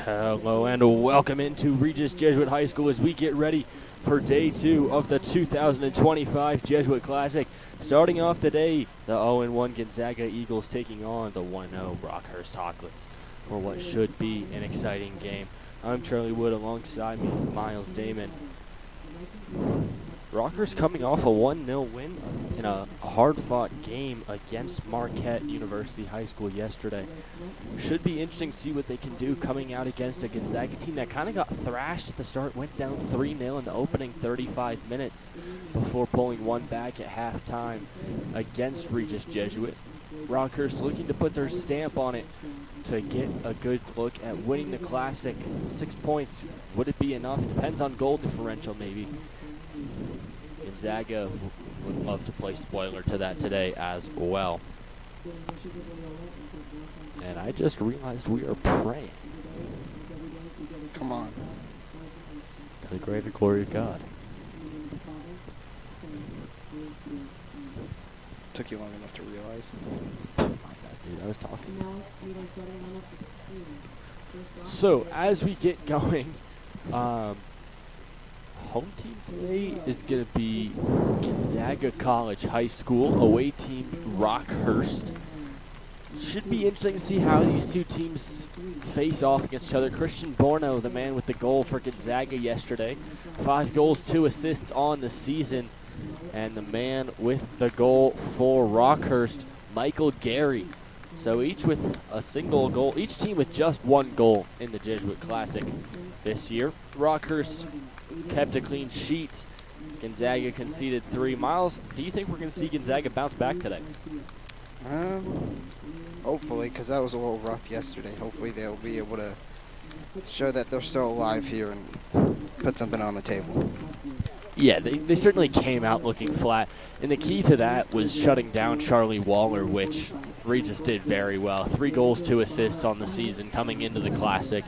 Hello and welcome into Regis Jesuit High School as we get ready for day 2 of the 2025 Jesuit Classic. Starting off the day, the 0-1 Gonzaga Eagles taking on the 1-0 Rockhurst Hawklets for what should be an exciting game. I'm Charlie Wood, alongside me, Miles Damon. Rockhurst coming off a 1-0 win in a hard-fought game against Marquette University High School yesterday. Should be interesting to see what they can do coming out against a Gonzaga team that kind of got thrashed at the start, went down 3-0 in the opening 35 minutes before pulling one back at halftime against Regis Jesuit. Rockhurst looking to put their stamp on it to get a good look at winning the Classic. 6 points, would it be enough? Depends on goal differential maybe. Gonzaga would love to play spoiler to that today as well. And I just realized we are praying. Come on. To the greater glory of God. Took you long enough to realize. My bad, dude. I was talking. So, as we get going, home team today is going to be Gonzaga College High School, away team Rockhurst. Should be interesting to see how these two teams face off against each other. Christian Borno, the man with the goal for Gonzaga yesterday. 5 goals, 2 assists on the season. And the man with the goal for Rockhurst, Michael Gary. So each with a single goal, each team with just 1 goal in the Jesuit Classic this year. Rockhurst kept a clean sheet. Gonzaga conceded 3. Miles, do you think we're going to see Gonzaga bounce back today? Hopefully, because that was a little rough yesterday. Hopefully they'll be able to show that they're still alive here and put something on the table. Yeah, they certainly came out looking flat. And the key to that was shutting down Charlie Waller, which Regis did very well. 3 goals, 2 assists on the season coming into the Classic.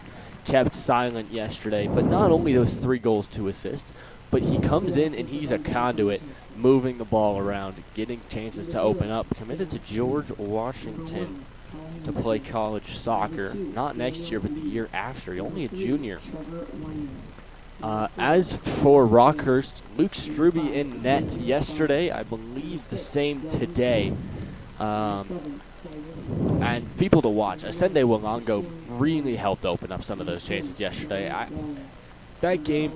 Kept silent yesterday, but not only those 3 goals, 2 assists, but he comes in and he's a conduit, moving the ball around, getting chances to open up. Committed to George Washington to play college soccer, not next year, but the year after. He's only a junior. As for Rockhurst, Luke Struby in net yesterday, I believe the same today. And people to watch. Ascende Walongo really helped open up some of those chances yesterday. That game,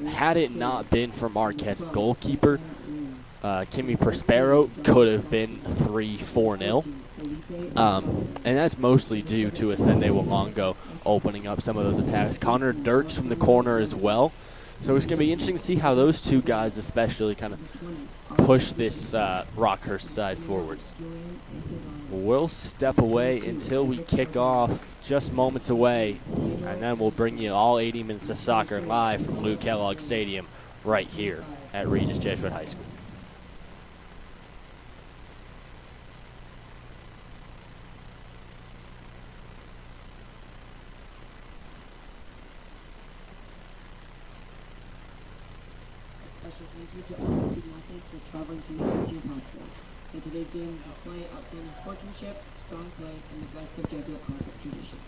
had it not been for Marquette's goalkeeper, Kimi Prospero, could have been 3-4-0. And that's mostly due to Ascende Walongo opening up some of those attacks. Connor Dirks from the corner as well. So it's going to be interesting to see how those two guys especially kind of push this Rockhurst side forwards. We'll step away until we kick off, just moments away, and then we'll bring you all 80 minutes of soccer live from Lou Kellogg Stadium right here at Regis Jesuit High School. Special thank you to all the student athletes for traveling to make this year possible. In today's game, display outstanding sportsmanship, strong play, and the best of Jesuit Classic tradition.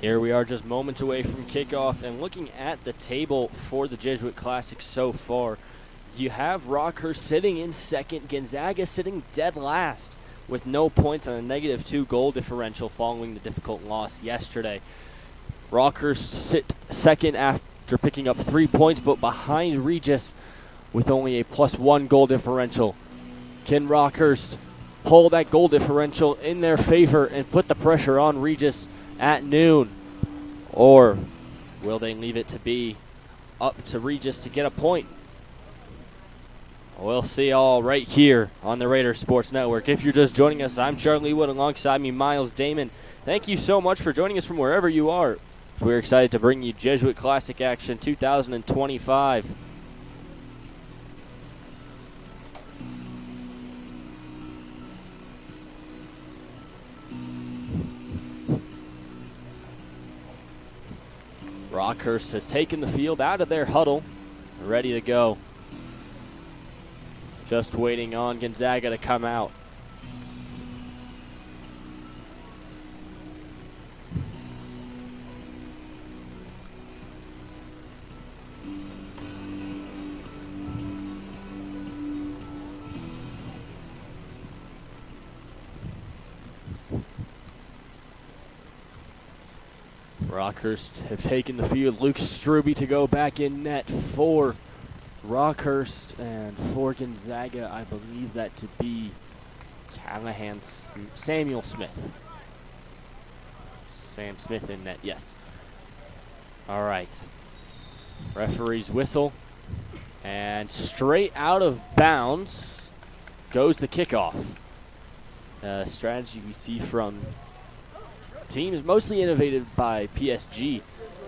Here we are just moments away from kickoff, and looking at the table for the Jesuit Classic so far, you have Rockhurst sitting in second, Gonzaga sitting dead last with no points on a -2 goal differential following the difficult loss yesterday. Rockhurst sit second after picking up 3 points, but behind Regis with only a +1 goal differential. Can Rockhurst pull that goal differential in their favor and put the pressure on Regis at noon? Or will they leave it to be up to Regis to get a point? We'll see all right here on the Raider Sports Network. If you're just joining us, I'm Charlie Wood, alongside me, Miles Damon. Thank you so much for joining us from wherever you are. We're excited to bring you Jesuit Classic Action 2025. Rockhurst has taken the field out of their huddle, ready to go. Just waiting on Gonzaga to come out. Rockhurst have taken the field. Luke Struby to go back in net for Rockhurst, and for Gonzaga, I believe that to be Samuel Smith. Sam Smith in net, yes. All right. Referee's whistle, and straight out of bounds goes the kickoff. Strategy we see from teams mostly innovated by PSG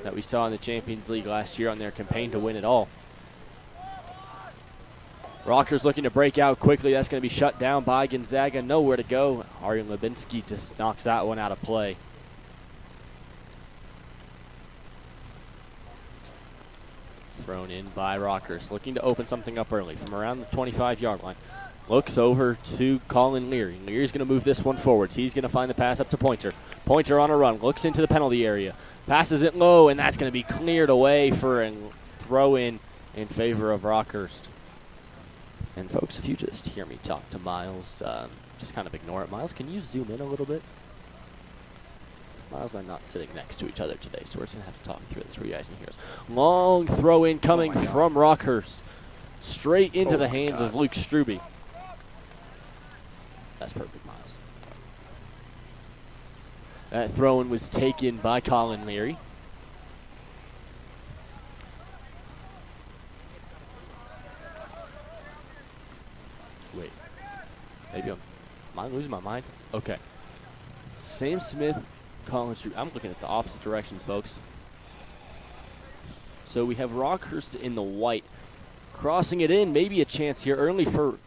that we saw in the Champions League last year on their campaign to win it all. Rockhurst looking to break out quickly. That's going to be shut down by Gonzaga. Nowhere to go. Arjen Lubinski just knocks that one out of play. Thrown in by Rockhurst. Looking to open something up early from around the 25-yard line. Looks over to Colin Leary. Leary's going to move this one forwards. He's going to find the pass up to Pointer. Pointer on a run. Looks into the penalty area. Passes it low, and that's going to be cleared away for a throw-in in favor of Rockhurst. And folks, if you just hear me talk to Miles, just kind of ignore it. Miles, can you zoom in a little bit? Miles and I are not sitting next to each other today, so we're just going to have to talk through this for you guys and hear us. Long throw in coming from Rockhurst. Straight into the hands of Luke Struby. That's perfect, Miles. That throw in was taken by Colin Leary. Wait. Maybe am I losing my mind? Okay. Sam Smith, Colin Struby. I'm looking at the opposite directions, folks. So we have Rockhurst in the white. Crossing it in, maybe a chance here early for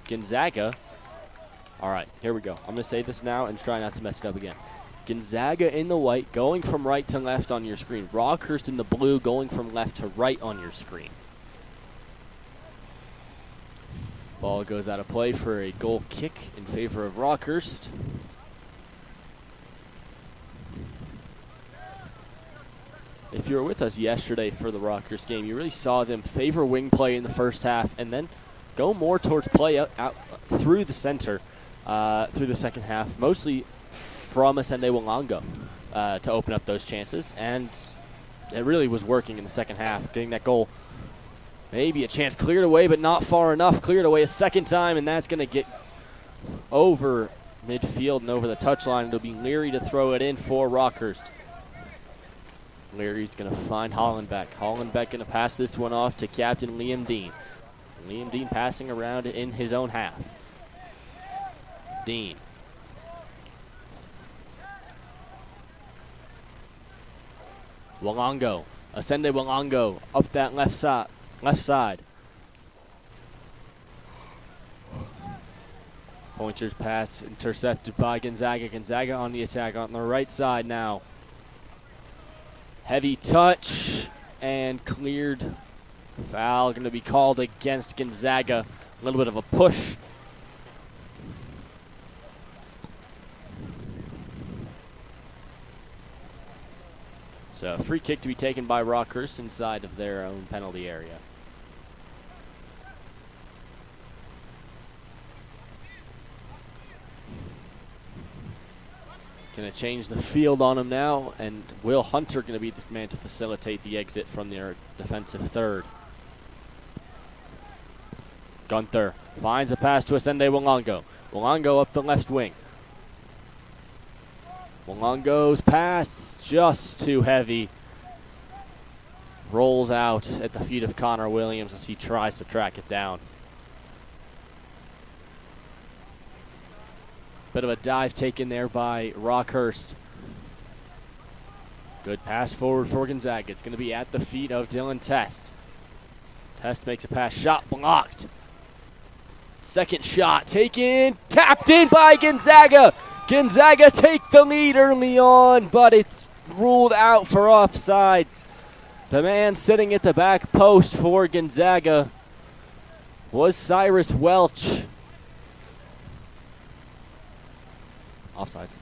Gonzaga. All right, here we go. I'm going to say this now and try not to mess it up again. Gonzaga in the white, going from right to left on your screen. Rockhurst in the blue, going from left to right on your screen. Ball goes out of play for a goal kick in favor of Rockhurst. If you were with us yesterday for the Rockhurst game, you really saw them favor wing play in the first half and then go more towards play out through the center through the second half, mostly from Asende Walango to open up those chances. And it really was working in the second half, getting that goal. Maybe a chance cleared away, but not far enough. Cleared away a second time, and that's going to get over midfield and over the touchline. It'll be Leary to throw it in for Rockhurst. Leary's going to find Hollenbeck. Hollenbeck going to pass this one off to Captain Liam Dean. Liam Dean passing around in his own half. Dean. Walango. Asende Walango up that left side. Pointer's pass intercepted by Gonzaga. Gonzaga on the attack on the right side now. Heavy touch and cleared. Foul going to be called against Gonzaga. A little bit of a push. So a free kick to be taken by Rockhurst inside of their own penalty area. Going to change the field on him now, and Will Hunter going to be the man to facilitate the exit from their defensive third. Gunther finds a pass to Asende Walongo. Walongo up the left wing. Walongo's pass just too heavy. Rolls out at the feet of Connor Williams as he tries to track it down. Bit of a dive taken there by Rockhurst. Good pass forward for Gonzaga. It's going to be at the feet of Dylan Test. Test makes a pass. Shot blocked. Second shot taken. Tapped in by Gonzaga. Gonzaga take the lead early on, but it's ruled out for offsides. The man sitting at the back post for Gonzaga was Cyrus Welch. Offsides.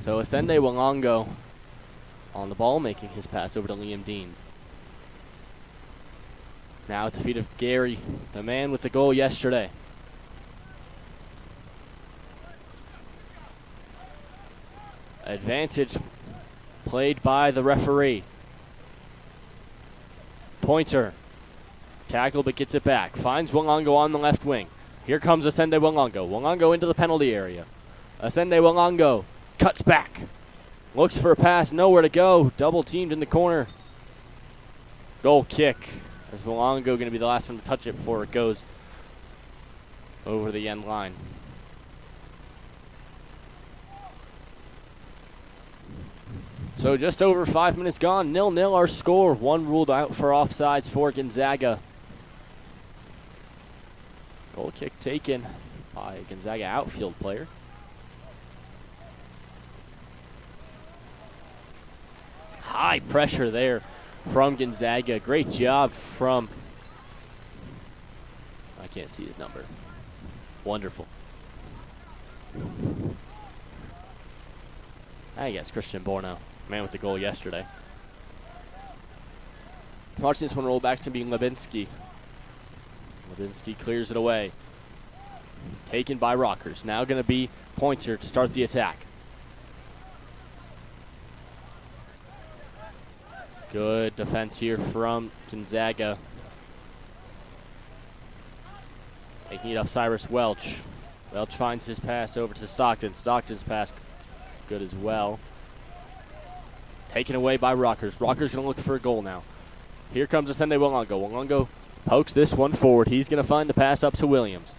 So Asende Walongo on the ball, making his pass over to Liam Dean. Now at the feet of Gary, the man with the goal yesterday. Advantage played by the referee. Pointer. Tackle but gets it back. Finds Walongo on the left wing. Here comes Asende Walongo. Walongo into the penalty area. Asende Walongo cuts back. Looks for a pass, nowhere to go. Double teamed in the corner. Goal kick. As Walongo going to be the last one to touch it before it goes over the end line. So just over 5 minutes gone. 0-0 our score. One ruled out for offsides for Gonzaga. Goal kick taken by a Gonzaga outfield player. High pressure there from Gonzaga. Great job from, I can't see his number. Wonderful. I guess Christian Borno, man with the goal yesterday. Watching this one roll back, it's going to be Lebinsky. Lebinsky clears it away. Taken by Rockhurst. Now going to be Pointer to start the attack. Good defense here from Gonzaga. Making it up Cyrus Welch. Welch finds his pass over to Stockton. Stockton's pass good as well. Taken away by Rockhurst. Rockhurst going to look for a goal now. Here comes Asende Walongo. Walongo pokes this one forward. He's going to find the pass up to Williams.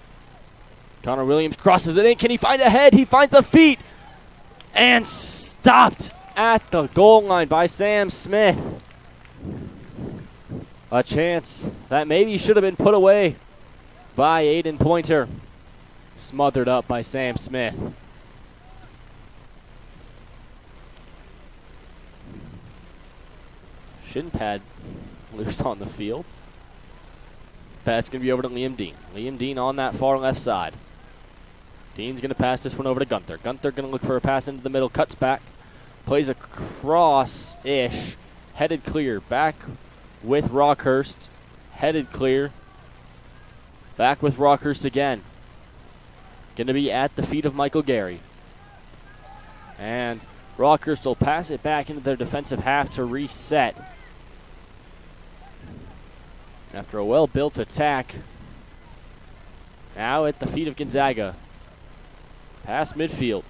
Connor Williams crosses it in. Can he find a head? He finds a feet. And stopped at the goal line by Sam Smith. A chance that maybe should have been put away by Aiden Pointer. Smothered up by Sam Smith. Shin pad loose on the field. Pass going to be over to Liam Dean. Liam Dean on that far left side. Dean's going to pass this one over to Gunther. Gunther going to look for a pass into the middle. Cuts back. Plays a cross-ish. Headed clear. Back with Rockhurst. Headed clear. Back with Rockhurst again. Going to be at the feet of Michael Gary. And Rockhurst will pass it back into their defensive half to reset. After a well-built attack. Now at the feet of Gonzaga. Past midfield.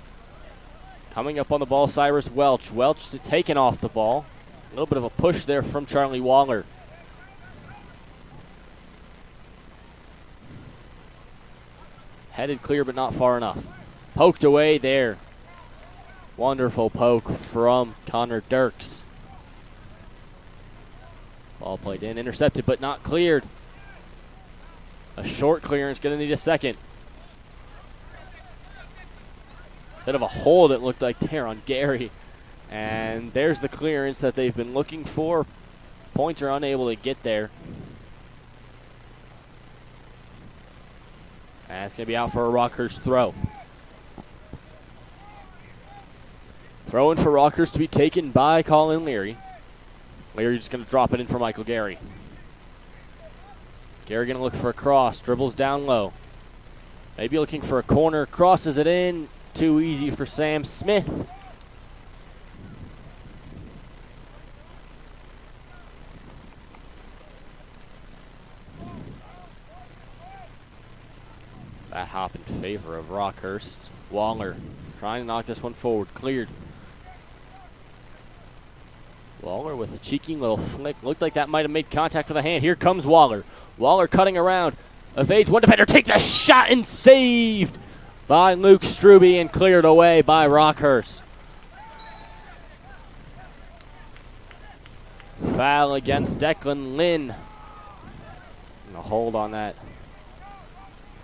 Coming up on the ball, Cyrus Welch. Welch taken off the ball. A little bit of a push there from Charlie Waller. Headed clear, but not far enough. Poked away there. Wonderful poke from Connor Dirks. Ball played in, intercepted, but not cleared. A short clearance, going to need a second. Bit of a hold, it looked like there on Gary. And there's the clearance that they've been looking for. Pointer unable to get there. And it's going to be out for a Rockhurst throw. Throw in for Rockhurst to be taken by Colin Leary. Leary just going to drop it in for Michael Gary. Gary going to look for a cross. Dribbles down low. Maybe looking for a corner. Crosses it in. Too easy for Sam Smith. That hop in favor of Rockhurst. Waller trying to knock this one forward. Cleared. Waller with a cheeky little flick. Looked like that might have made contact with a hand. Here comes Waller. Waller cutting around. Evades one defender. Take the shot and saved by Luke Struby and cleared away by Rockhurst. Foul against Declan Lynn. And a hold on that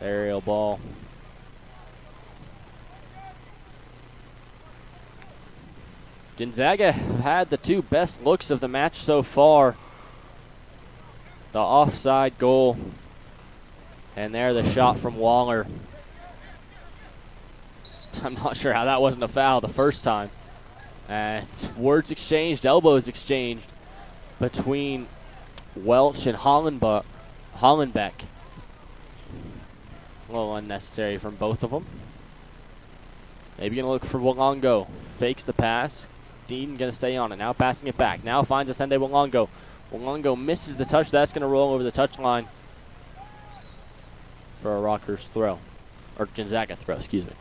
aerial ball. Gonzaga had the two best looks of the match so far. The offside goal, and there the shot from Waller. I'm not sure how that wasn't a foul the first time. It's words exchanged, elbows exchanged between Welch and Hollenbeck. A little unnecessary from both of them. Maybe going to look for Walongo. Fakes the pass. Dean going to stay on it. Now passing it back. Now finds Asende Walongo. Walongo misses the touch. That's going to roll over the touchline for a Rockhurst throw. Or Gonzaga throw, excuse me.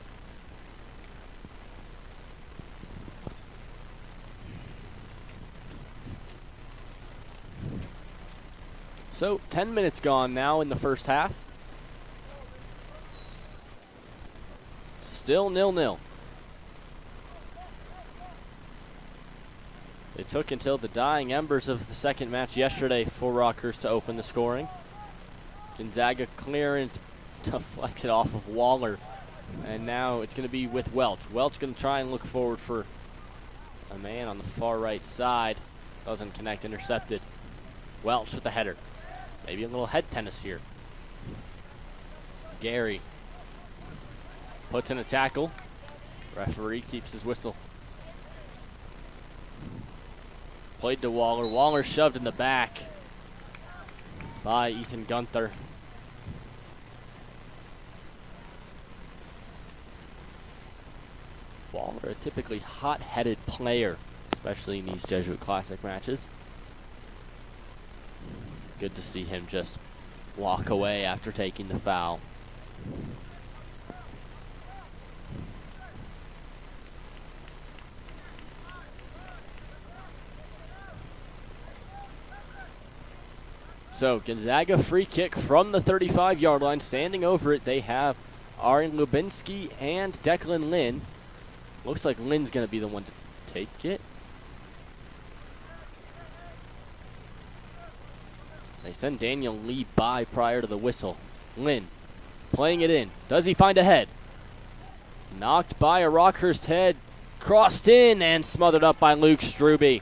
So, 10 minutes gone now in the first half. Still 0-0. It took until the dying embers of the second match yesterday for Rockhurst to open the scoring. Gonzaga clearance deflected off of Waller. And now it's going to be with Welch. Welch going to try and look forward for a man on the far right side. Doesn't connect, intercepted. Welch with the header. Maybe a little head tennis here. Gary puts in a tackle. Referee keeps his whistle. Played to Waller. Waller shoved in the back by Ethan Gunther. Waller, a typically hot-headed player, especially in these Jesuit Classic matches. Good to see him just walk away after taking the foul. So Gonzaga free kick from the 35-yard line. Standing over it, they have Arin Lubinski and Declan Lynn. Looks like Lynn's going to be the one to take it. They send Daniel Lee by prior to the whistle. Lynn playing it in. Does he find a head? Knocked by a Rockhurst head. Crossed in and smothered up by Luke Struby.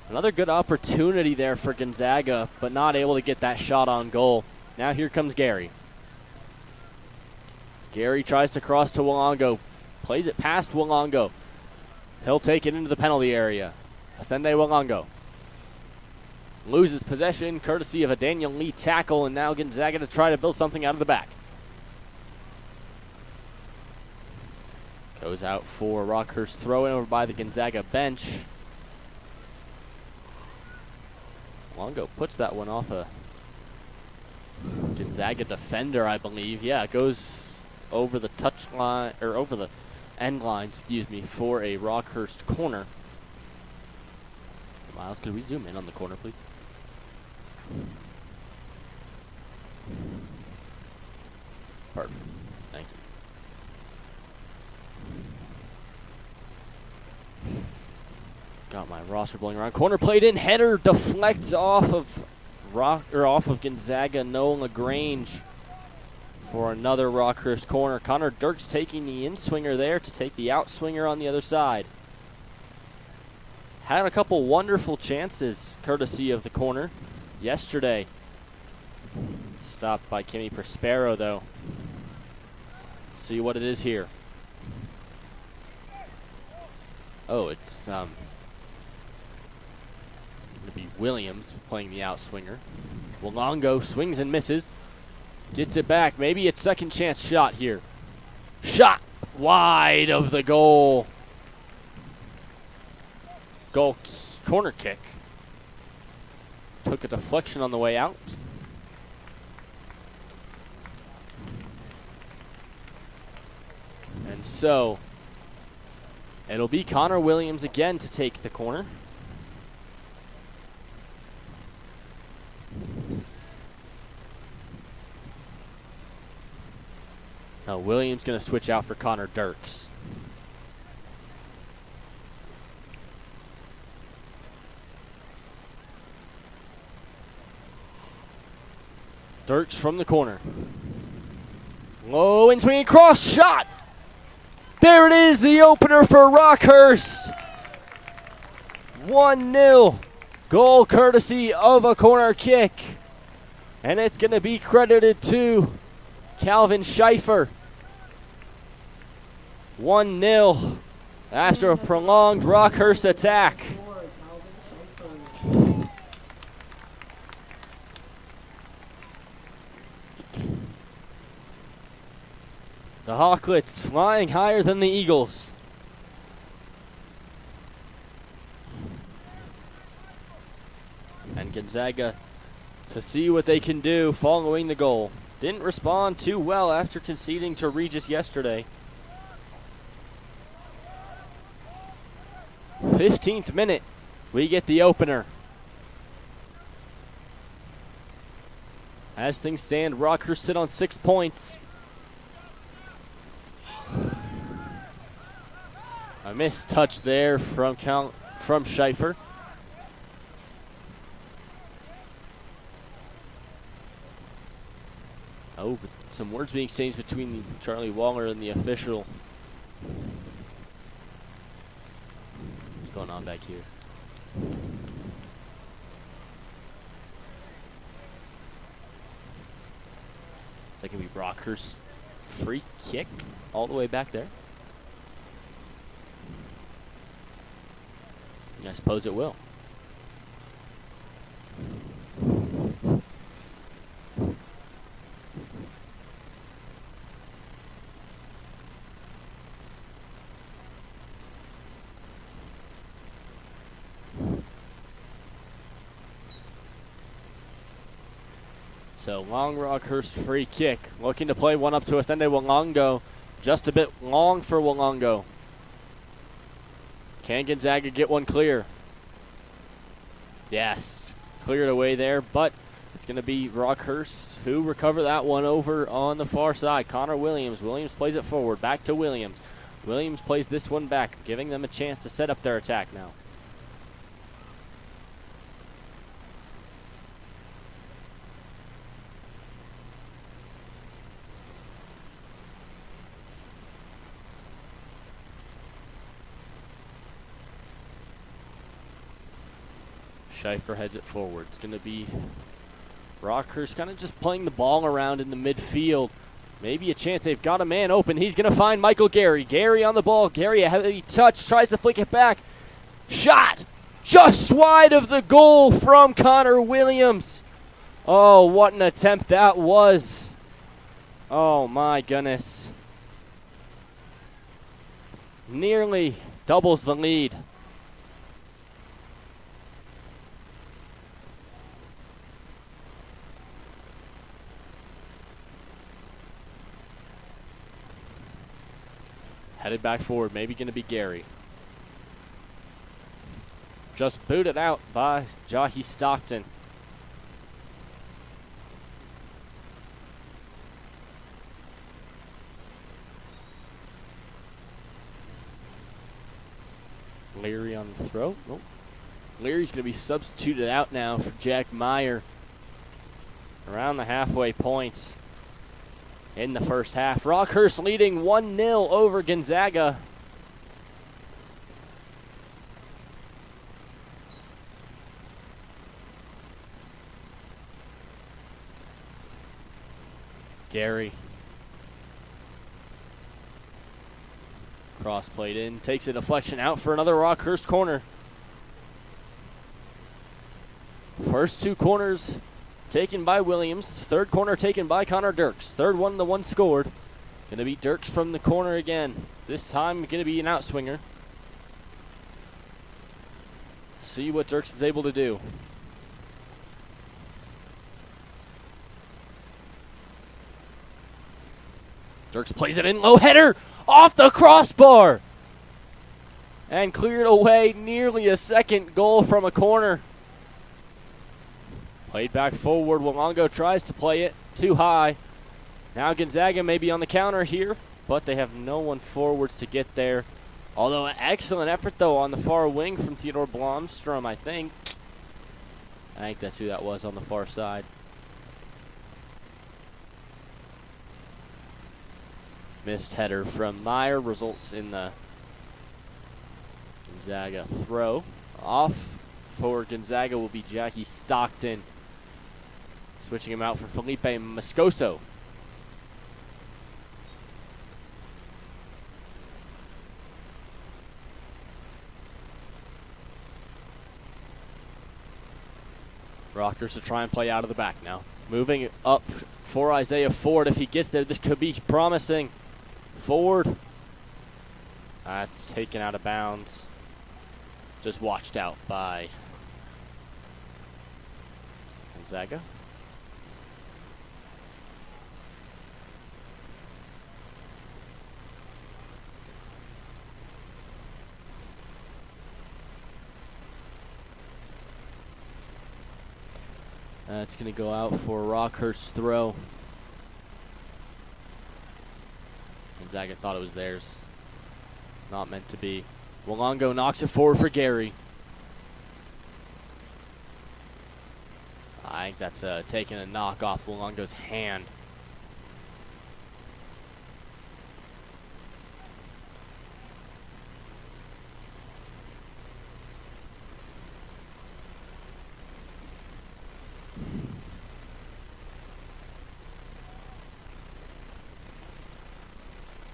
Another good opportunity there for Gonzaga, but not able to get that shot on goal. Now here comes Gary. Gary tries to cross to Walongo. Plays it past Walongo. He'll take it into the penalty area. Asende Walongo loses possession courtesy of a Daniel Lee tackle, and now Gonzaga to try to build something out of the back. Goes out for Rockhurst, throw in over by the Gonzaga bench. Walongo puts that one off a Gonzaga defender, I believe. Yeah, it goes over the touch line, or over the end line, excuse me, for a Rockhurst corner. Miles, could we zoom in on the corner, please? Perfect. Thank you. Got my roster blowing around. Corner played in. Header deflects off of Gonzaga. Noah LaGrange for another Rockhurst corner. Connor Dirks taking the in-swinger there to take the out-swinger on the other side. Had a couple wonderful chances courtesy of the corner yesterday. Stopped by Kimmy Prospero, though. See what it is here. Oh, it's going to be Williams playing the out-swinger. Walongo swings and misses. Gets it back. Maybe a second chance shot here. Shot wide of the goal. Corner kick. took a deflection on the way out. And so it'll be Connor Williams again to take the corner. Now Williams going to switch out for Connor Dirks. Dirks from the corner. Low and swinging cross shot. There it is, the opener for Rockhurst. 1-0. Goal courtesy of a corner kick. And it's going to be credited to Calvin Schaefer. 1-0 after a prolonged Rockhurst attack. The Hawklets flying higher than the Eagles. And Gonzaga to see what they can do following the goal. Didn't respond too well after conceding to Regis yesterday. 15th minute, we get the opener. As things stand, Rockhurst sit on 6 points. A missed touch there from Schaefer. Oh, but some words being exchanged between Charlie Waller and the official. What's going on back here? It's like going to be Rockhurst free kick all the way back there. I suppose it will. So long Rockhurst free kick. Looking to play one up to Ascende Wollongo. Just a bit long for Wollongo. Can Gonzaga get one clear? Yes. Cleared away there, but it's going to be Rockhurst who recover that one over on the far side. Connor Williams. Williams plays it forward. Back to Williams. Williams plays this one back, giving them a chance to set up their attack now. Schaefer heads it forward. It's going to be Rockhurst kind of just playing the ball around in the midfield. Maybe a chance. They've got a man open. He's going to find Michael Gary. Gary on the ball. Gary, a heavy touch. Tries to flick it back. Shot! Just wide of the goal from Connor Williams. Oh, what an attempt that was. Oh, my goodness. Nearly doubles the lead. Headed back forward, maybe going to be Gary. Just booted out by Jahi Stockton. Leary on the throw. Nope. Leary's going to be substituted out now for Jack Meyer. Around the halfway point in the first half. Rockhurst leading 1-0 over Gonzaga. Gary. Cross played in. Takes a deflection out for another Rockhurst corner. First two corners taken by Williams. Third corner taken by Connor Dirks. Third one, the one scored. Going to be Dirks from the corner again. This time going to be an outswinger. See what Dirks is able to do. Dirks plays it in, low header off the crossbar. And cleared away, nearly a second goal from a corner. Played back forward, Wollongo tries to play it too high. Now Gonzaga may be on the counter here, but they have no one forwards to get there. Although an excellent effort, though, on the far wing from Theodore Blomstrom, I think. I think that's who that was on the far side. Missed header from Meyer results in the Gonzaga throw. Off for Gonzaga will be Jackie Stockton. Switching him out for Felipe Moscoso. Rockhurst to try and play out of the back now. Moving up for Isaiah Ford. If he gets there, this could be promising. Ford. That's taken out of bounds. Just watched out by Gonzaga. It's going to go out for Rockhurst's throw. Gonzaga thought it was theirs. Not meant to be. Wollongo knocks it forward for Gary. I think that's taking a knock off Wollongo's hand.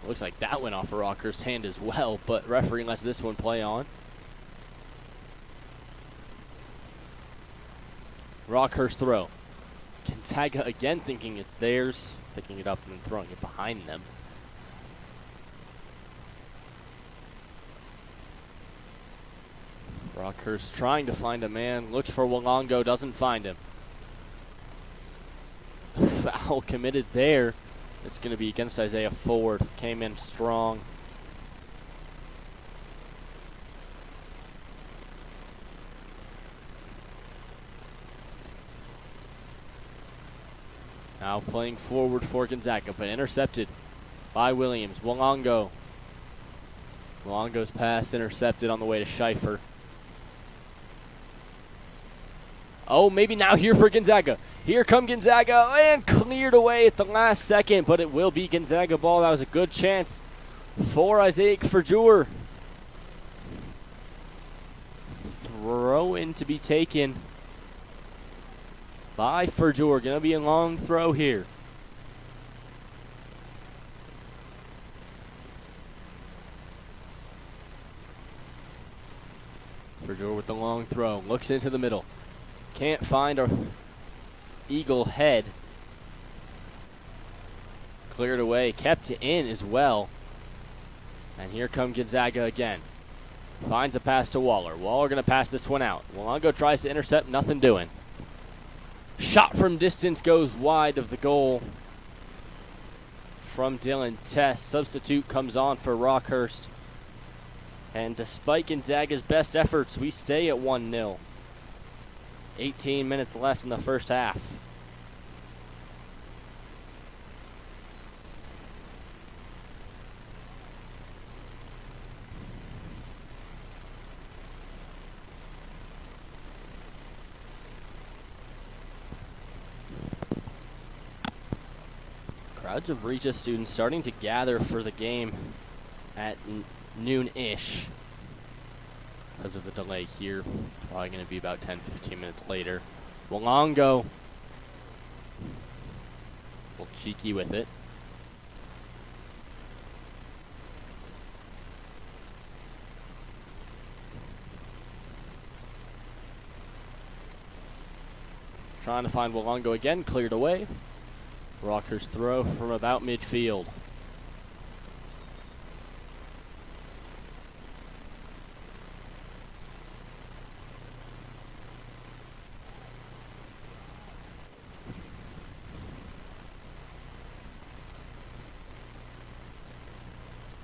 Looks like that went off of Rockhurst's hand as well, but referee lets this one play on. Rockhurst throw. Gonzaga again thinking it's theirs, picking it up and then throwing it behind them. Rockhurst trying to find a man, looks for Wollongo, doesn't find him. Foul committed there. It's going to be against Isaiah Ford. Came in strong. Now playing forward for Gonzaga, but intercepted by Williams. Wollongo. Wollongo's pass intercepted on the way to Schleifer. Oh, maybe now here for Gonzaga. Here come Gonzaga, and cleared away at the last second, but it will be Gonzaga ball. That was a good chance for Isaiah Verjur. Throw in to be taken by Verjur. Going to be a long throw here. Verjur with the long throw. Looks into the middle. Can't find a Eagle head. Cleared away. Kept it in as well. And here come Gonzaga again. Finds a pass to Waller. Waller going to pass this one out. Wollongo tries to intercept. Nothing doing. Shot from distance goes wide of the goal from Dylan Tess. Substitute comes on for Rockhurst. And despite Gonzaga's best efforts, we stay at 1-0. 18 minutes left in the first half. Crowds of Regis students starting to gather for the game at noon-ish. Because of the delay here. Probably going to be about 10-15 minutes later. Wollongo. A little cheeky with it. Trying to find Wollongo again. Cleared away. Rockhurst throw from about midfield.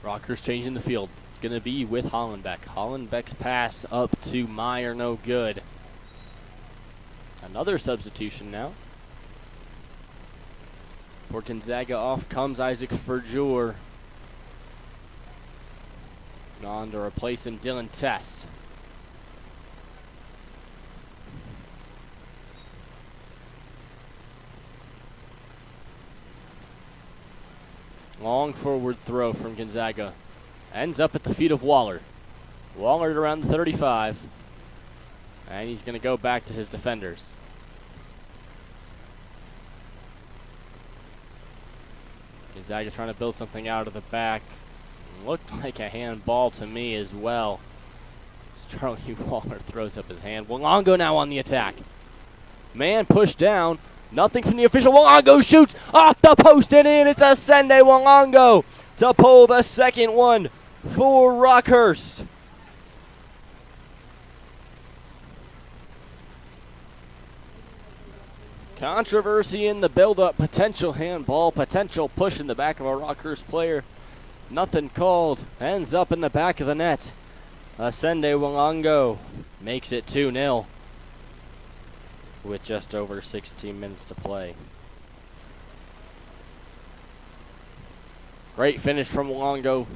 Rockhurst changing the field. It's going to be with Hollenbeck. Hollenbeck's pass up to Meyer, no good. Another substitution now. For Gonzaga, off comes Isaac Verjur. On to replace him, Dylan Test. Long forward throw from Gonzaga. Ends up at the feet of Waller. Waller at around the 35. And he's going to go back to his defenders. Gonzaga trying to build something out of the back. Looked like a handball to me as well. As Charlie Waller throws up his hand. Wolango now on the attack. Man pushed down. Nothing from the official. Wolango shoots off the post and in. It's Asende Wolango to pull the second one for Rockhurst. Controversy in the build-up. Potential handball. Potential push in the back of a Rockhurst player. Nothing called. Ends up in the back of the net. Asende Wolango makes it 2-0 with just over 16 minutes to play. Great finish from Wolango.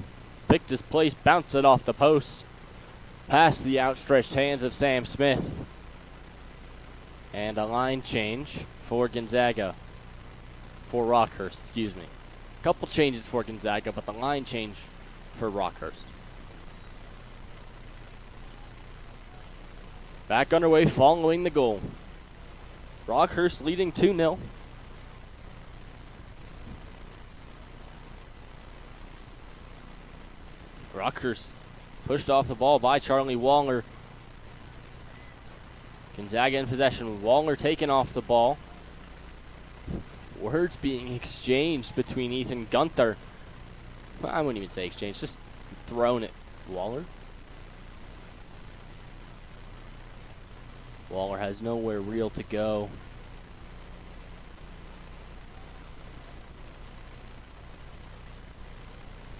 Picked his place, bounced it off the post. Past the outstretched hands of Sam Smith. And a line change for Gonzaga. For Rockhurst, excuse me. Couple changes for Gonzaga, but the line change for Rockhurst. Back underway following the goal. Rockhurst leading 2-0. Rockhurst pushed off the ball by Charlie Waller. Gonzaga in possession. Waller taken off the ball. Words being exchanged between Ethan Gunther. Well, I wouldn't even say exchange, just thrown at Waller. Waller has nowhere real to go.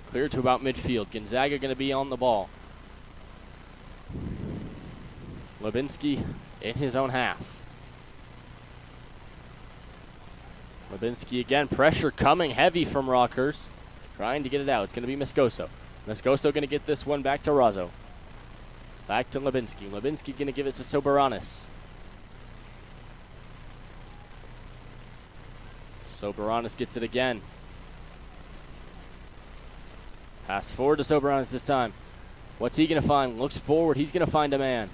Clear to about midfield. Gonzaga going to be on the ball. Lubinsky in his own half. Lubinsky again. Pressure coming heavy from Rockhurst. Trying to get it out. It's going to be Moscoso. Moscoso going to get this one back to Razzo. Back to Lubinsky. Lubinsky going to give it to Soberanis. Soberanis gets it again. Pass forward to Soberanis this time. What's he going to find? Looks forward. He's going to find a man.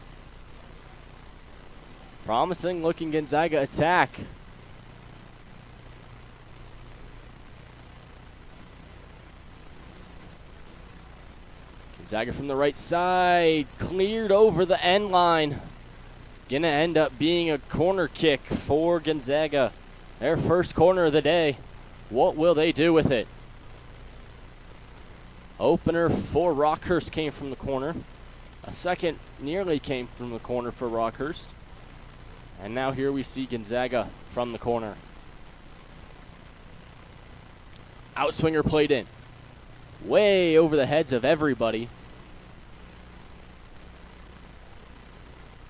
Promising looking Gonzaga attack. Gonzaga from the right side. Cleared over the end line. Gonna end up being a corner kick for Gonzaga. Their first corner of the day. What will they do with it? Opener for Rockhurst came from the corner. A second nearly came from the corner for Rockhurst. And now here we see Gonzaga from the corner. Outswinger played in. Way over the heads of everybody.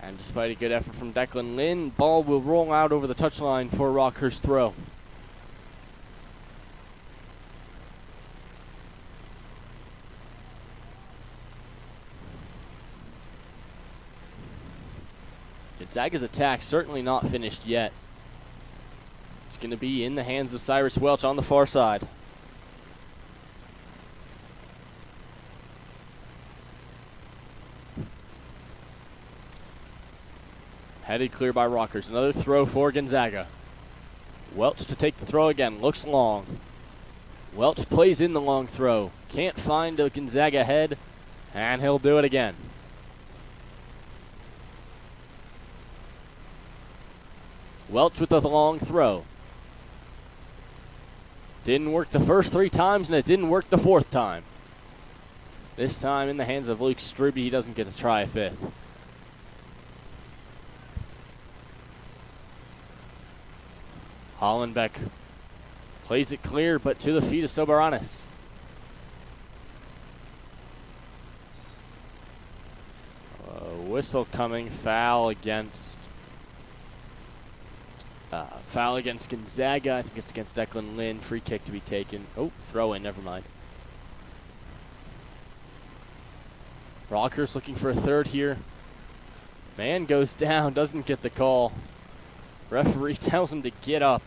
And despite a good effort from Declan Lynn, ball will roll out over the touchline for a Rockhurst throw. Gonzaga's attack certainly not finished yet. It's going to be in the hands of Cyrus Welch on the far side. Headed clear by Rockhurst. Another throw for Gonzaga. Welch to take the throw again. Looks long. Welch plays in the long throw. Can't find a Gonzaga head, and he'll do it again. Welch with the long throw. Didn't work the first 3 times, and it didn't work the 4th time. This time in the hands of Luke Stribbe, he doesn't get to try a 5th. Hollenbeck plays it clear, but to the feet of Soberanis. whistle coming. Foul against Gonzaga. I think it's against Declan Lynn. Free kick to be taken. Oh, throw in. Never mind. Rockhurst looking for a third here. Man goes down. Doesn't get the call. Referee tells him to get up.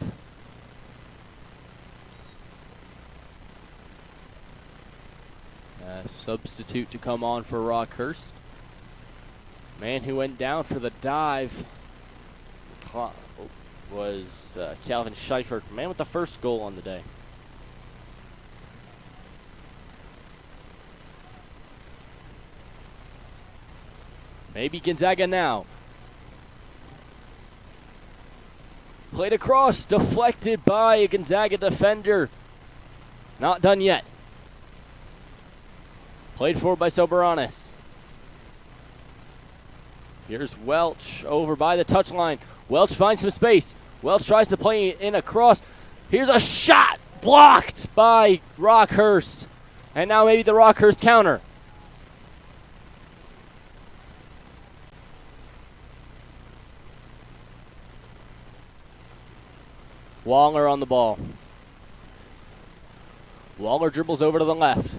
Substitute to come on for Rockhurst. Man who went down for the dive was Calvin Scheifert, man with the first goal on the day. Maybe Gonzaga now. Played across, deflected by a Gonzaga defender. Not done yet. Played forward by Soberanis. Here's Welch over by the touchline. Welch finds some space. Welch tries to play in a cross. Here's a shot blocked by Rockhurst. And now maybe the Rockhurst counter. Waller on the ball. Waller dribbles over to the left.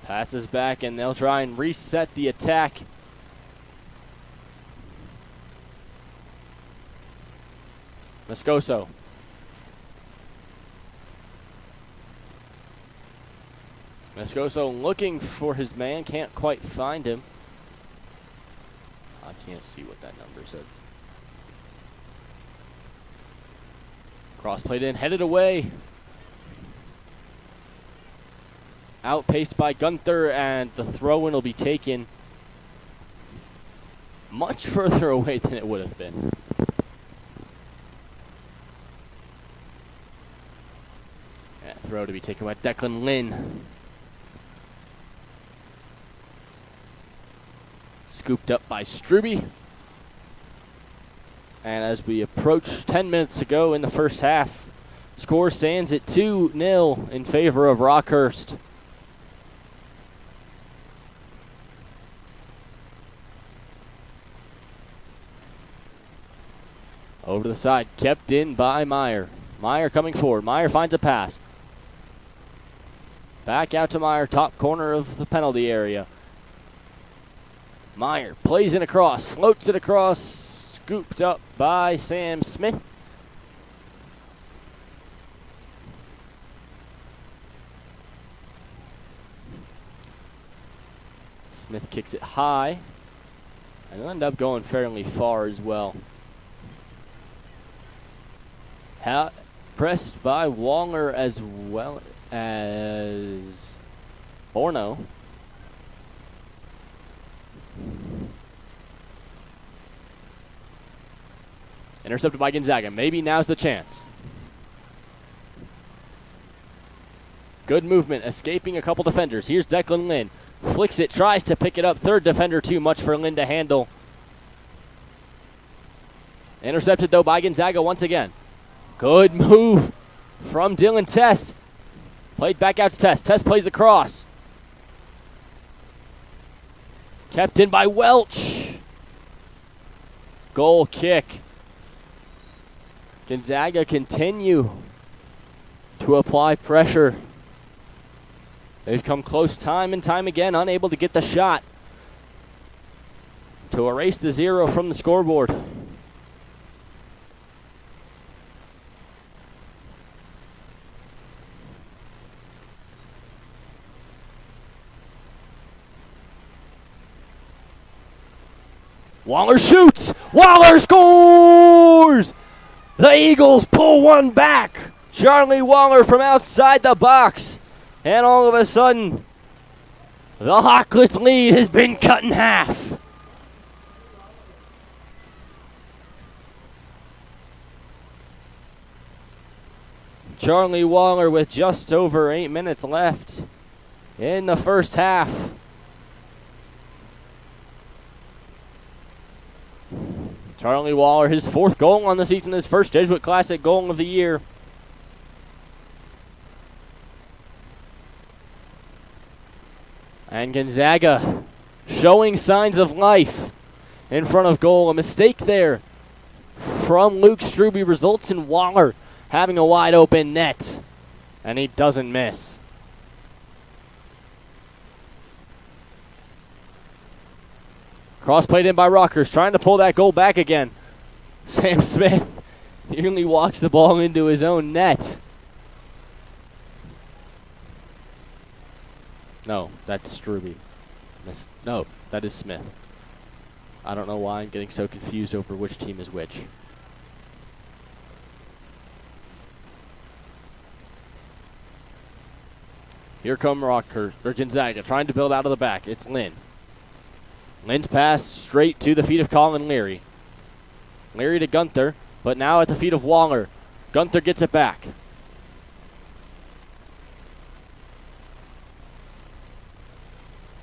Passes back, and they'll try and reset the attack. Moscoso. Moscoso looking for his man, can't quite find him. I can't see what that number says. Cross played in, headed away. Outpaced by Gunther, and the throw-in will be taken much further away than it would have been. And throw to be taken by Declan Lynn. Scooped up by Struby. And as we approach 10 minutes to go in the first half, score stands at 2-0 in favor of Rockhurst. Over to the side, kept in by Meyer. Meyer coming forward. Meyer finds a pass. Back out to Meyer, top corner of the penalty area. Meyer plays it across, floats it across, scooped up by Sam Smith. Smith kicks it high, and it'll end up going fairly far as well. Pressed by Waller as well as Orno. Intercepted by Gonzaga. Maybe now's the chance. Good movement, escaping a couple defenders. Here's Declan Lynn. Flicks it, tries to pick it up. Third defender too much for Lynn to handle. Intercepted, though, by Gonzaga once again. Good move from Dylan Test. Played back out to Test. Test plays the cross. Kept in by Welch. Goal kick. Gonzaga continue to apply pressure. They've come close time and time again, unable to get the shot to erase the 0 from the scoreboard. Waller shoots! Waller scores! The Eagles pull one back. Charlie Waller from outside the box. And all of a sudden, the Hawklets lead has been cut in half. Charlie Waller with just over 8 minutes left in the first half. Charlie Waller, his 4th goal on the season, his first Jesuit Classic goal of the year. And Gonzaga showing signs of life in front of goal. A mistake there from Luke Struby results in Waller having a wide open net. And he doesn't miss. Cross played in by Rockhurst, trying to pull that goal back again. Sam Smith nearly walks the ball into his own net. No, that's Struby. No, that is Smith. I don't know why I'm getting so confused over which team is which. Here come Rockhurst, or Gonzaga, trying to build out of the back. It's Lynn. Lynn's pass straight to the feet of Colin Leary. Leary to Gunther, but now at the feet of Waller. Gunther gets it back.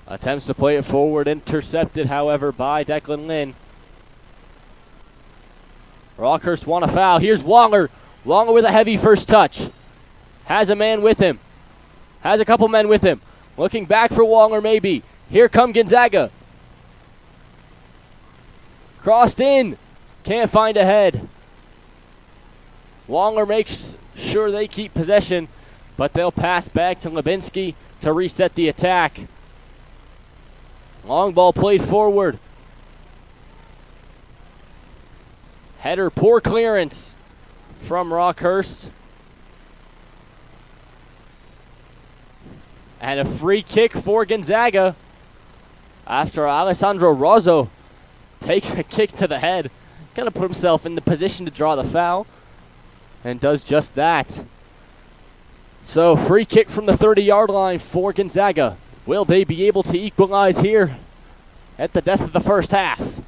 Attempts to play it forward, intercepted, however, by Declan Lynn. Rockhurst want a foul. Here's Waller. Waller with a heavy first touch. Has a man with him. Has a couple men with him. Looking back for Waller, maybe. Here come Gonzaga. Crossed in. Can't find a head. Waller makes sure they keep possession, but they'll pass back to Lubinsky to reset the attack. Long ball played forward. Header, poor clearance from Rockhurst. And a free kick for Gonzaga after Alessandro Rozzo takes a kick to the head. Going to put himself in the position to draw the foul, and does just that. So, free kick from the 30-yard line for Gonzaga. Will they be able to equalize here at the death of the first half?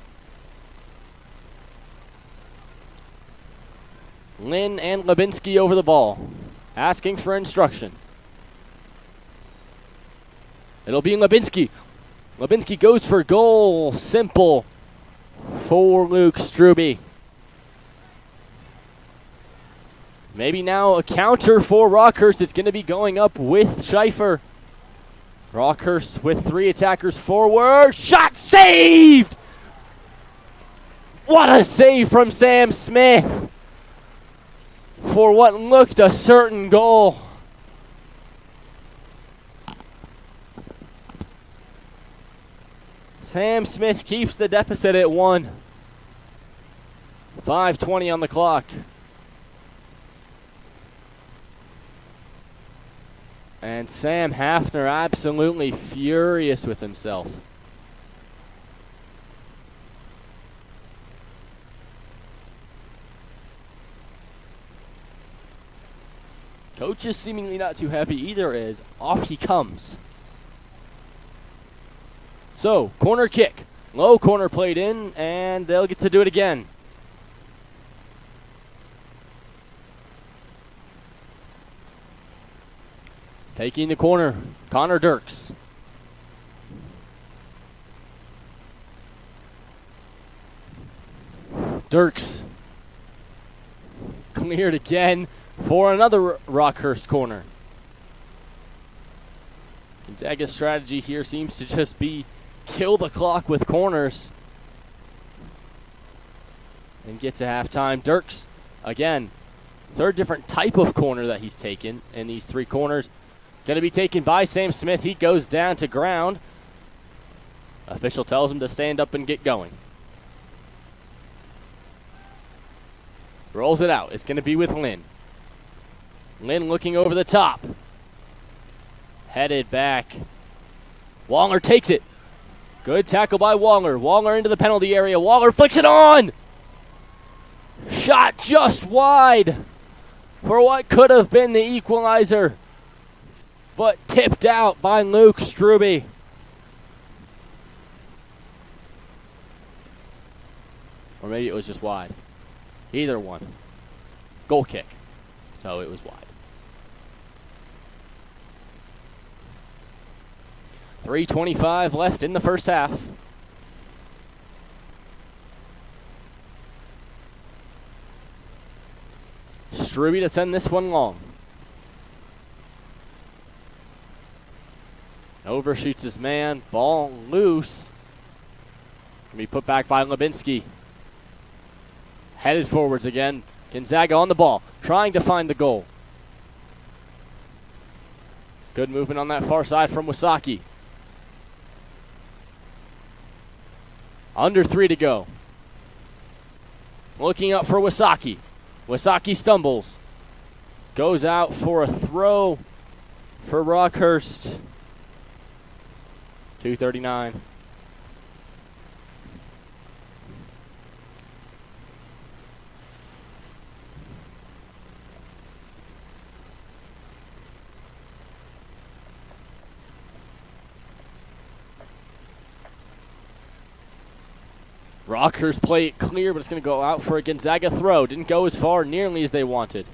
Lynn and Lubinsky over the ball, asking for instruction. It'll be Lubinsky. Lubinsky goes for goal. Simple for Luke Struby. Maybe now a counter for Rockhurst. It's going to be going up with Schaefer. Rockhurst with three attackers forward. Shot saved! What a save from Sam Smith for what looked a certain goal. Sam Smith keeps the deficit at 1. 5:20 on the clock. And Sam Hafner absolutely furious with himself. Coach is seemingly not too happy either, as off he comes. So, corner kick. Low corner played in, and they'll get to do it again. Taking the corner, Connor Dirks. Dirks cleared again for another Rockhurst corner. Gonzaga's strategy here seems to just be kill the clock with corners and get to halftime. Dirks, again, third different type of corner that he's taken in these three corners. Going to be taken by Sam Smith. He goes down to ground. Official tells him to stand up and get going. Rolls it out. It's going to be with Lynn. Lynn looking over the top. Headed back. Waller takes it. Good tackle by Waller. Waller into the penalty area. Waller flicks it on. Shot just wide for what could have been the equalizer, but tipped out by Luke Struby. Or maybe it was just wide. Either one. Goal kick. So it was wide. 3:25 left in the first half. Struby to send this one long. Overshoots his man. Ball loose. Can be put back by Lubinsky. Headed forwards again. Gonzaga on the ball, trying to find the goal. Good movement on that far side from Wasaki. Under 3 to go. Looking up for Wasaki. Wasaki stumbles. Goes out for a throw for Rockhurst. 2:39. Rockhurst play it clear, but it's going to go out for a Gonzaga throw. Didn't go as far nearly as they wanted.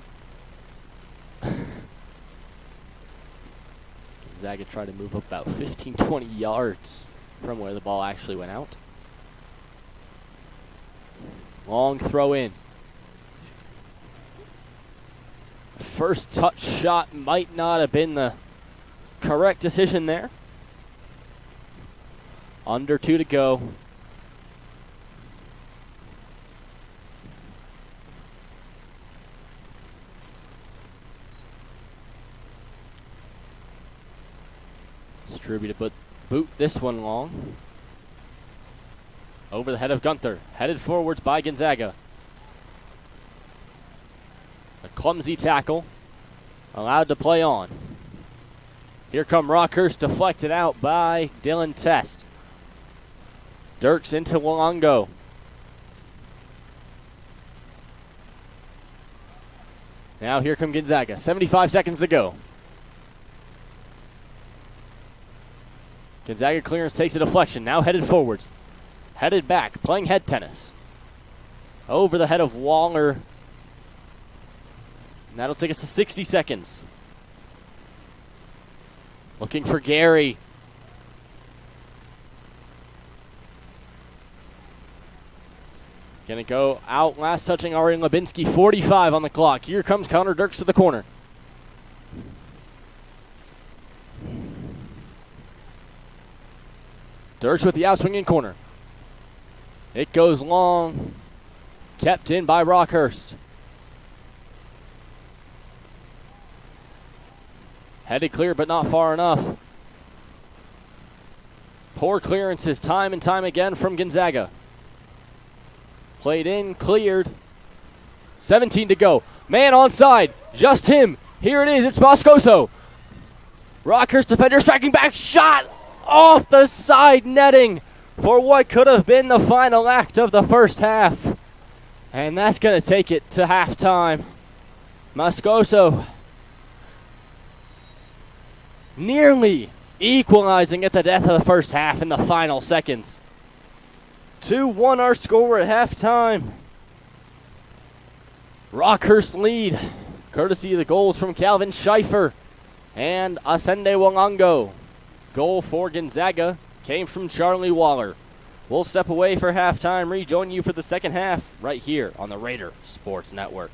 Gonzaga tried to move up about 15, 20 yards from where the ball actually went out. Long throw in. First touch shot might not have been the correct decision there. Under 2 to go. Distributed, but boot this one long. Over the head of Gunther. Headed forwards by Gonzaga. A clumsy tackle. Allowed to play on. Here come Rockhurst, deflected out by Dylan Test. Dirks into Walongo. Now here come Gonzaga. 75 seconds to go. Gonzaga clearance takes a deflection. Now headed forwards. Headed back. Playing head tennis. Over the head of Waller. And that'll take us to 60 seconds. Looking for Gary. Gonna go out. Last touching Arian Lubinsky. 45 on the clock. Here comes Connor Dirks to the corner. Dirks with the outswinging corner. It goes long. Kept in by Rockhurst. Headed clear, but not far enough. Poor clearances time and time again from Gonzaga. Played in, cleared. 17 to go. Man onside. Just him. Here it is. It's Moscoso. Rockhurst defender striking back. Shot off the side netting for what could have been the final act of the first half. And that's going to take it to halftime. Moscoso nearly equalizing at the death of the first half in the final seconds. 2-1 our score at halftime. Rockhurst lead, courtesy of the goals from Calvin Schaefer and Asende Walongo. Goal for Gonzaga came from Charlie Waller. We'll step away for halftime, rejoin you for the second half right here on the Raider Sports Network.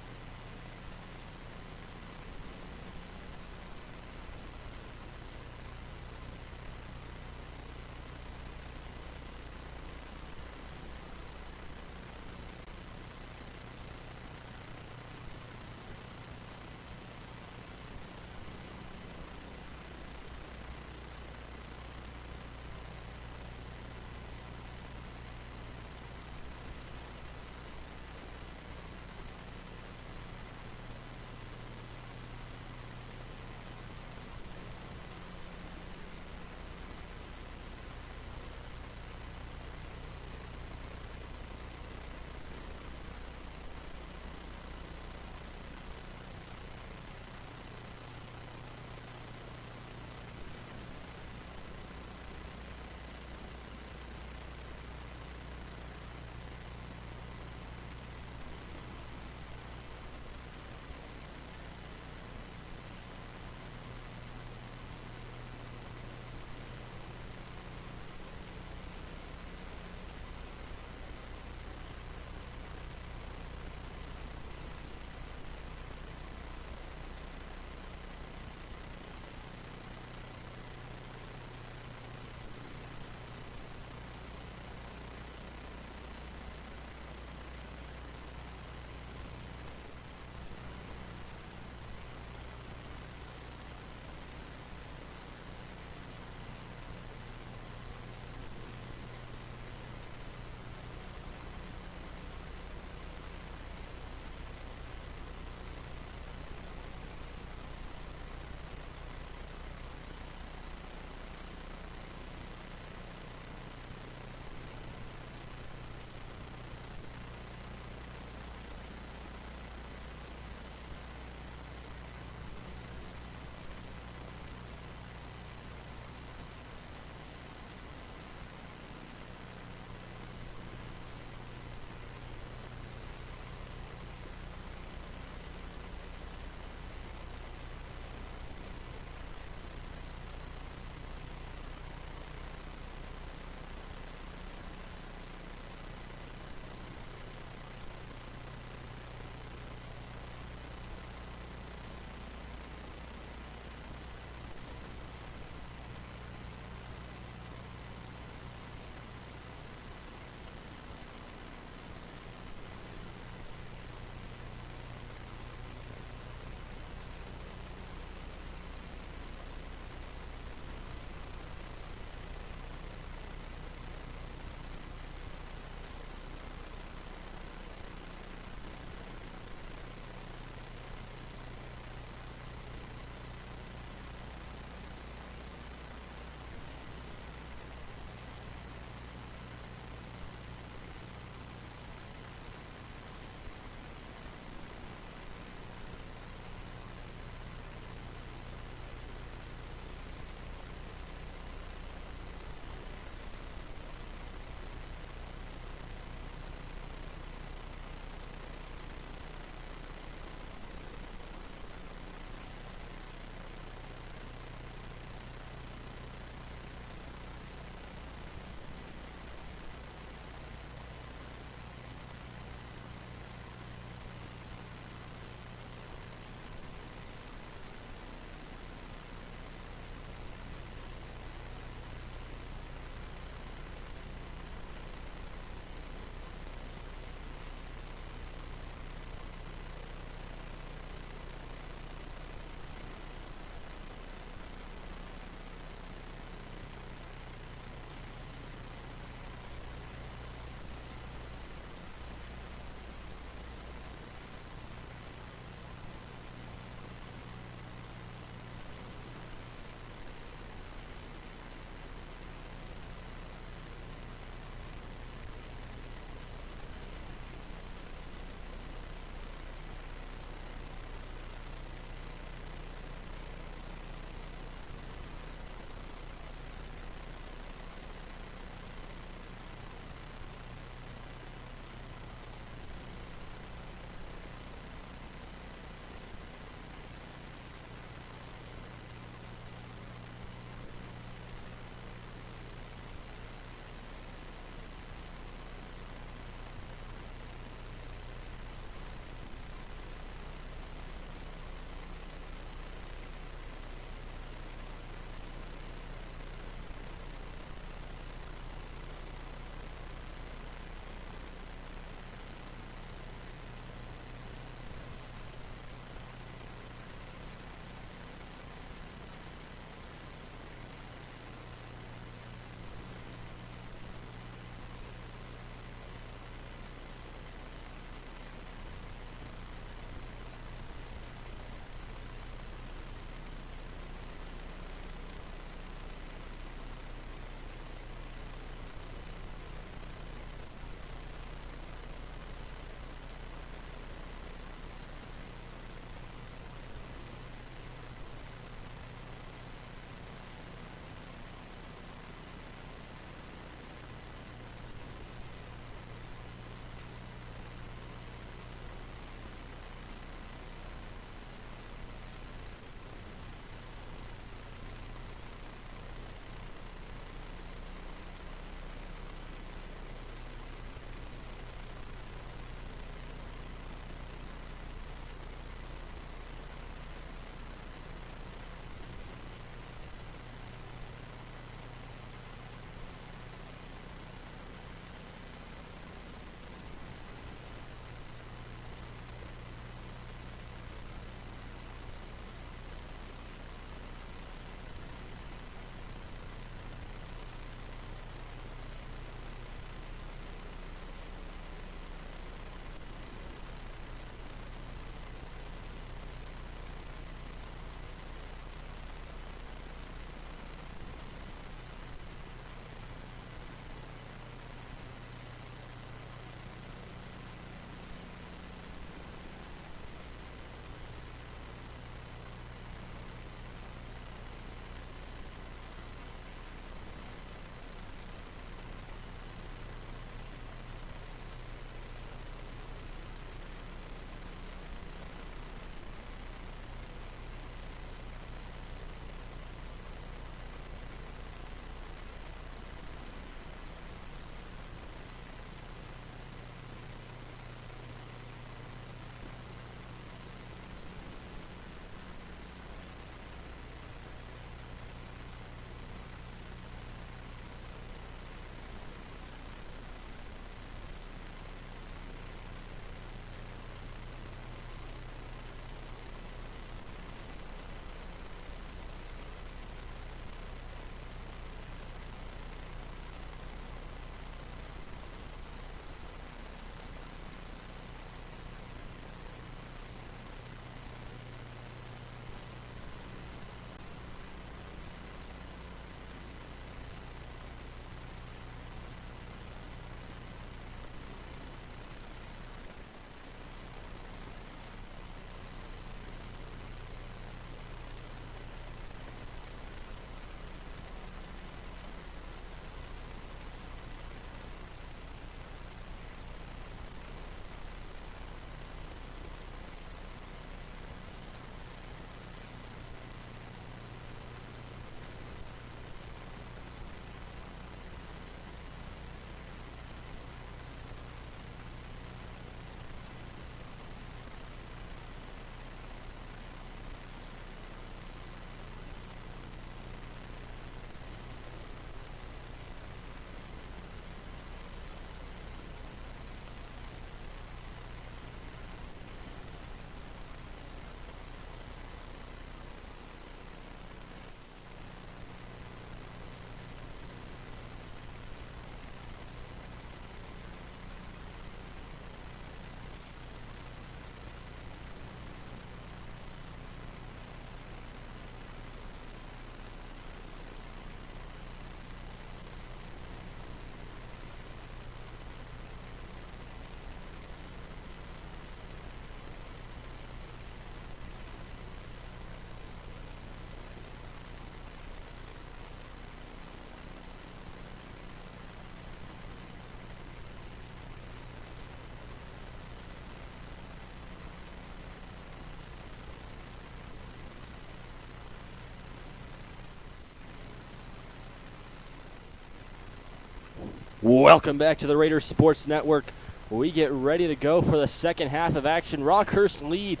Welcome back to the Raiders Sports Network. We get ready to go for the second half of action. Rockhurst lead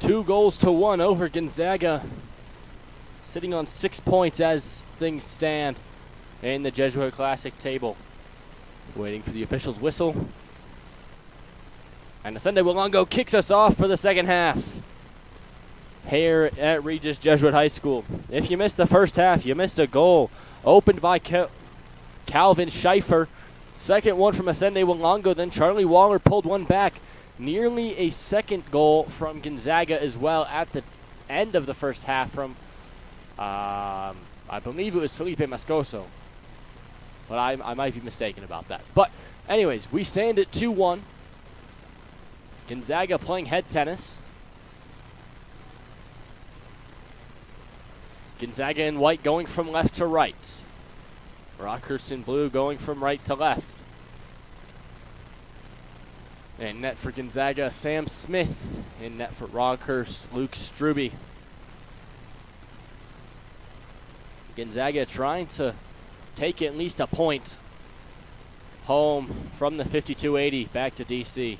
2-1 over Gonzaga, sitting on 6 points as things stand in the Jesuit Classic table. Waiting for the official's whistle. And Ascende Wilongo kicks us off for the second half here at Regis Jesuit High School. If you missed the first half, you missed a goal opened by Calvin Schaefer. Second one from Ascende Wilongo, then Charlie Waller pulled one back. Nearly a second goal from Gonzaga as well at the end of the first half from, I believe it was Felipe Moscoso. But I might be mistaken about that. But anyways, we stand at 2-1. Gonzaga playing head tennis. Gonzaga in white going from left to right. Rockhurst in blue going from right to left. In net for Gonzaga, Sam Smith. In net for Rockhurst, Luke Struby. Gonzaga trying to take at least a point home from the 5280 back to DC.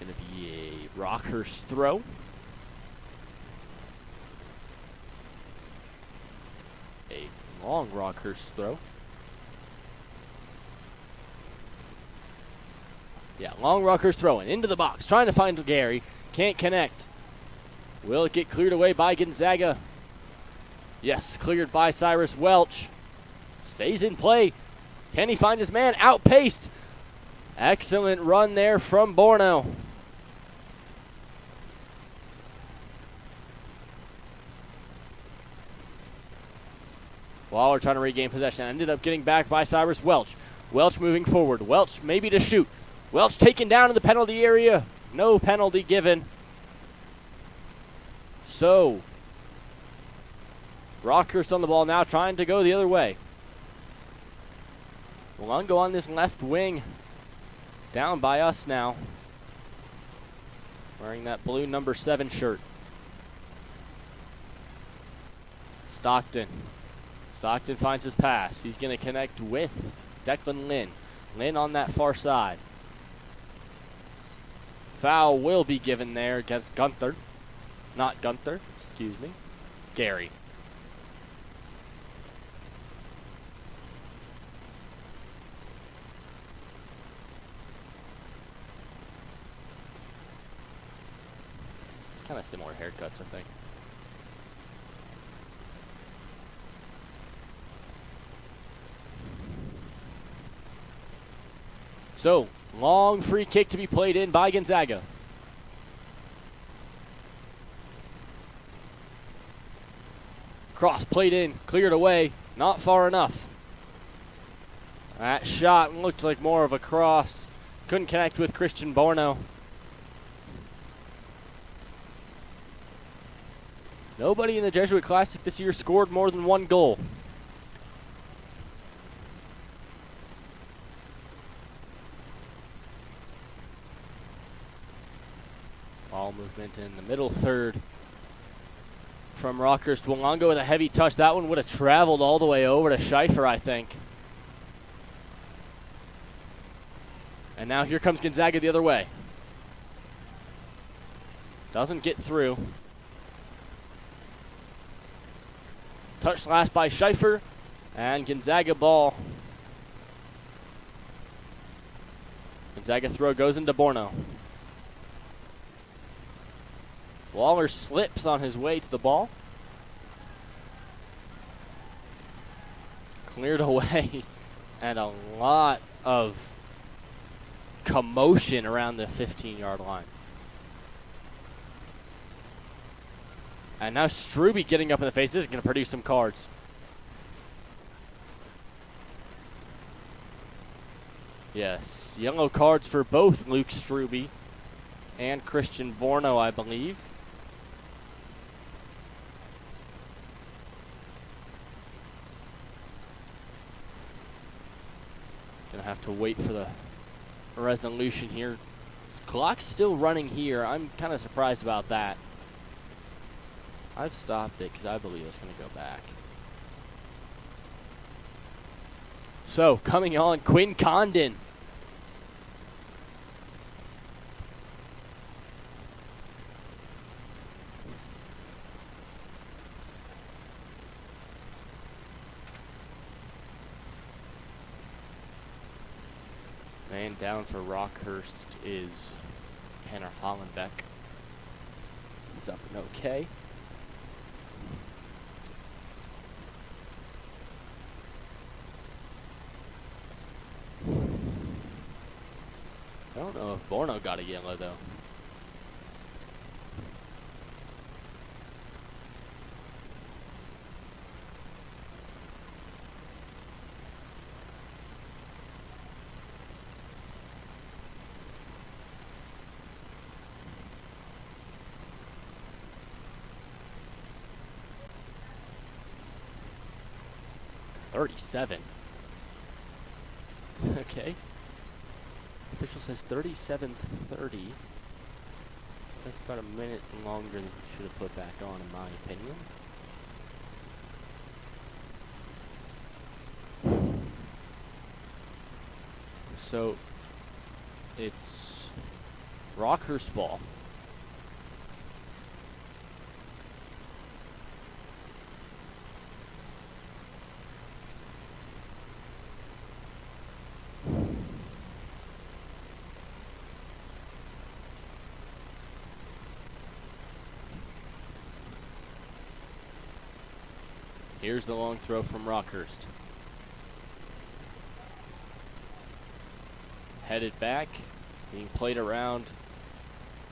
Going to be a Rockhurst throw. A long Rockhurst throw. Yeah, long Rockhurst throwing into the box, trying to find Gary. Can't connect. Will it get cleared away by Gonzaga? Yes, cleared by Cyrus Welch. Stays in play. Can he find his man? Outpaced. Excellent run there from Borno. Waller trying to regain possession. Ended up getting back by Cyrus Welch. Welch moving forward. Welch maybe to shoot. Welch taken down in the penalty area. No penalty given. So, Rockhurst on the ball now, trying to go the other way. Wilongo on this left wing. Down by us now. Wearing that blue number 7 shirt. Stockton. Stockton finds his pass. He's going to connect with Declan Lynn. Lynn on that far side. Foul will be given there against Gunther. Not Gunther, excuse me. Gary. Kind of similar haircuts, I think. So, long free kick to be played in by Gonzaga. Cross played in, cleared away, not far enough. That shot looked like more of a cross. Couldn't connect with Christian Borno. Nobody in the Jesuit Classic this year scored more than 1 goal. Ball movement in the middle third from Rockhurst. Wilongo with a heavy touch. That one would have traveled all the way over to Schaefer, I think. And now here comes Gonzaga the other way. Doesn't get through. Touch last by Schaefer. And Gonzaga ball. Gonzaga throw goes into Borno. Waller slips on his way to the ball. Cleared away. And a lot of commotion around the 15-yard line. And now Struby getting up in the face. This is going to produce some cards. Yes, yellow cards for both Luke Struby and Christian Borno, I believe. Gonna have to wait for the resolution here. Clock's still running here. I'm kind of surprised about that. I've stopped it because I believe it's going to go back. So, coming on, Quinn Condon. Man down for Rockhurst is Tanner Hollenbeck. He's up and okay. I don't know if Borno got a yellow though. $37. Okay. Official says 37:30. That's about a minute longer than he should have put back on, in my opinion. So it's Rockhurst ball. Here's the long throw from Rockhurst. Headed back, being played around.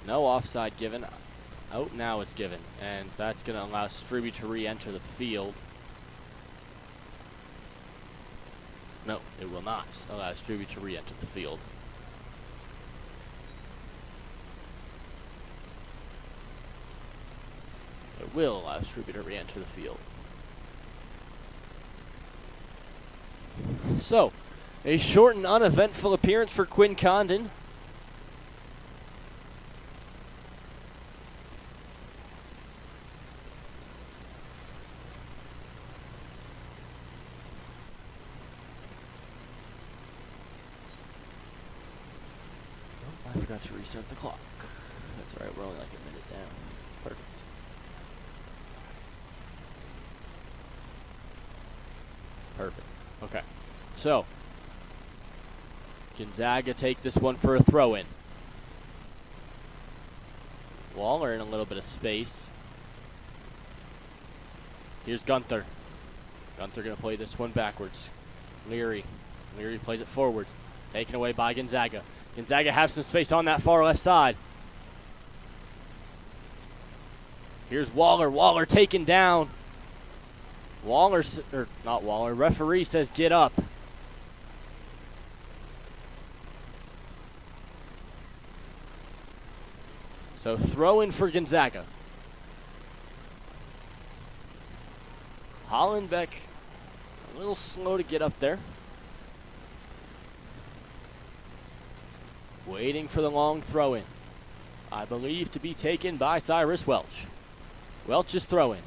No offside given. Oh, now it's given. And that's going to allow Strube to re-enter the field. No, it will not allow Strube to re-enter the field. It will allow Strube to re-enter the field. So, a short and uneventful appearance for Quinn Condon. Oh, I forgot to restart the clock. That's all right, we're only like a minute down. Perfect. Perfect. Okay. So, Gonzaga take this one for a throw-in. Waller in a little bit of space. Here's Gunther. Gunther going to play this one backwards. Leary plays it forwards. Taken away by Gonzaga. Gonzaga have some space on that far left side. Here's Waller. Waller taken down. Not Waller. Referee says get up. So throw in for Gonzaga. Hollenbeck a little slow to get up there. Waiting for the long throw in. I believe to be taken by Cyrus Welch. Welch is throwing.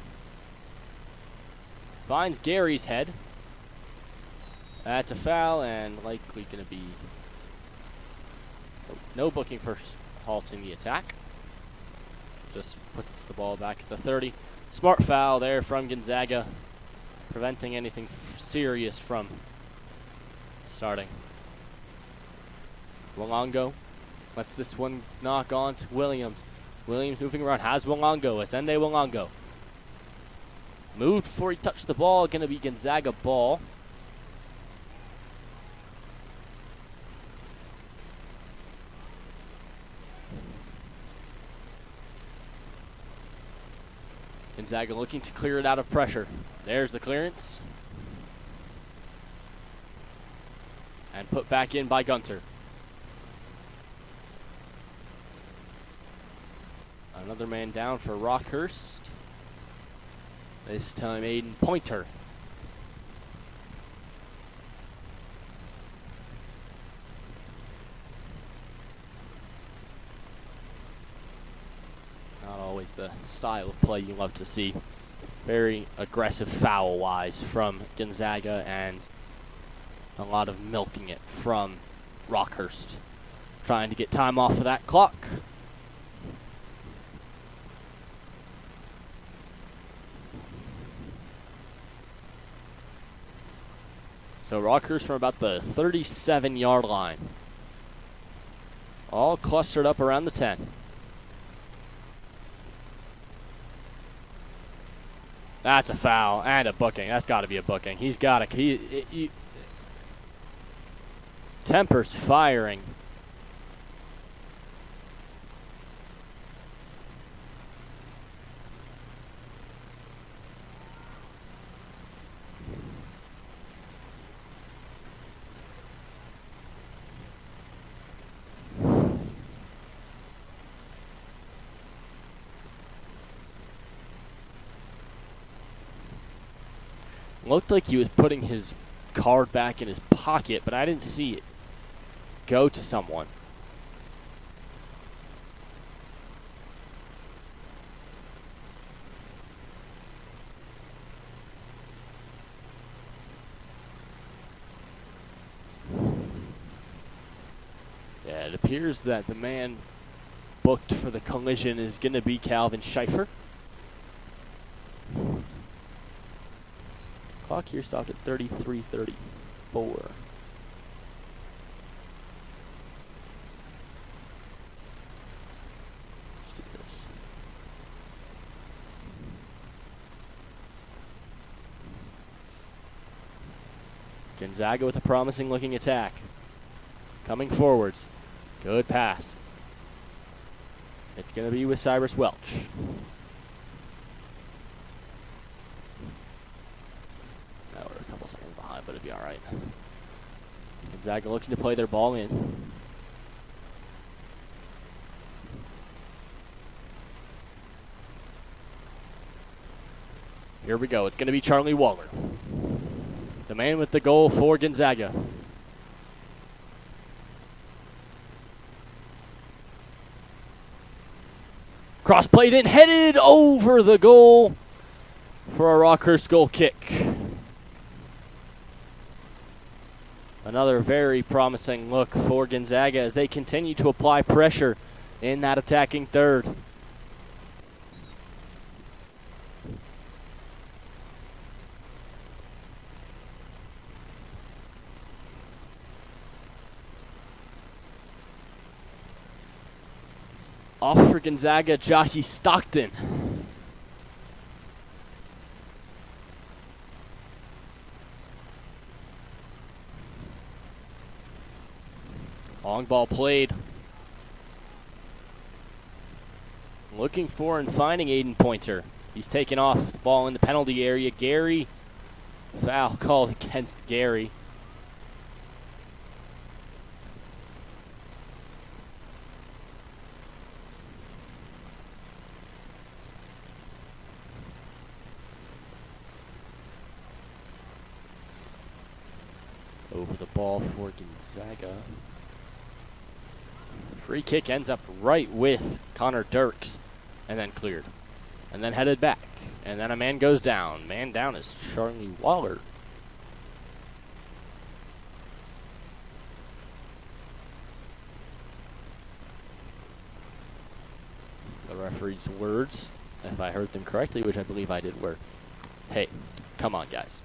Finds Gary's head. That's a foul and likely going to be no booking for halting the attack. Just puts the ball back at the 30. Smart foul there from Gonzaga, preventing anything serious from starting. Walongo lets this one knock on to Williams. Williams moving around, has Walongo, Ascende Walongo. Moved before he touched the ball, going to be Gonzaga ball. Gonzaga looking to clear it out of pressure. There's the clearance. And put back in by Gunter. Another man down for Rockhurst. This time Aiden Pointer. is the style of play you love to see. Very aggressive foul-wise from Gonzaga, and a lot of milking it from Rockhurst. Trying to get time off of that clock. So Rockhurst from about the 37-yard line. All clustered up around the 10. That's a foul and a booking. That's got to be a booking. He's got to. Temper's firing. Looked like he was putting his card back in his pocket, but I didn't see it go to someone. Yeah, it appears that the man booked for the collision is going to be Calvin Schaefer. Clock here stopped at 33:34. Gonzaga with a promising looking attack. Coming forwards. Good pass. It's going to be with Cyrus Welch. Now we're a couple seconds behind, but it'll be all right. Gonzaga looking to play their ball in. Here we go. It's going to be Charlie Waller, the man with the goal for Gonzaga. Cross played in, headed over the goal for a Rockhurst goal kick. Another very promising look for Gonzaga as they continue to apply pressure in that attacking third. Off for Gonzaga, Joshy Stockton. Long ball played. Looking for and finding Aiden Pointer. He's taken off the ball in the penalty area. Gary, foul called against Gary. Over the ball for Gonzaga. Free kick ends up right with Connor Dirks, and then cleared. And then headed back. And then a man goes down. Man down is Charlie Waller. The referee's words, if I heard them correctly, which I believe I did, were, hey, come on, guys.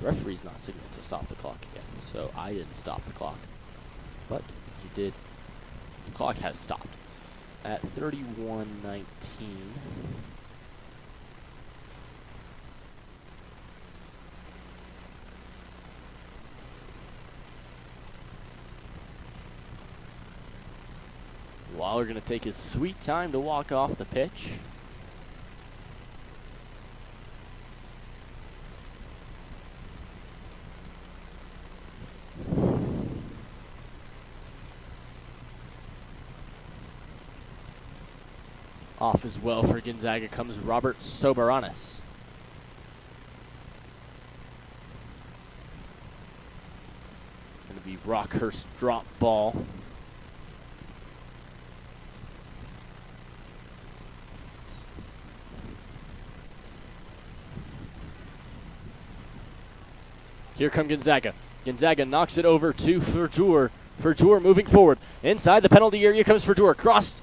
The referee's not signaling to stop the clock again, so I didn't stop the clock. But he did. The clock has stopped at 31:19. Waller going to take his sweet time to walk off the pitch. Off as well for Gonzaga comes Robert Soberanis. Going to be Rockhurst drop ball. Here come Gonzaga. Gonzaga knocks it over to Verjoer. Verjoer moving forward. Inside the penalty area comes Verjoer. Crossed.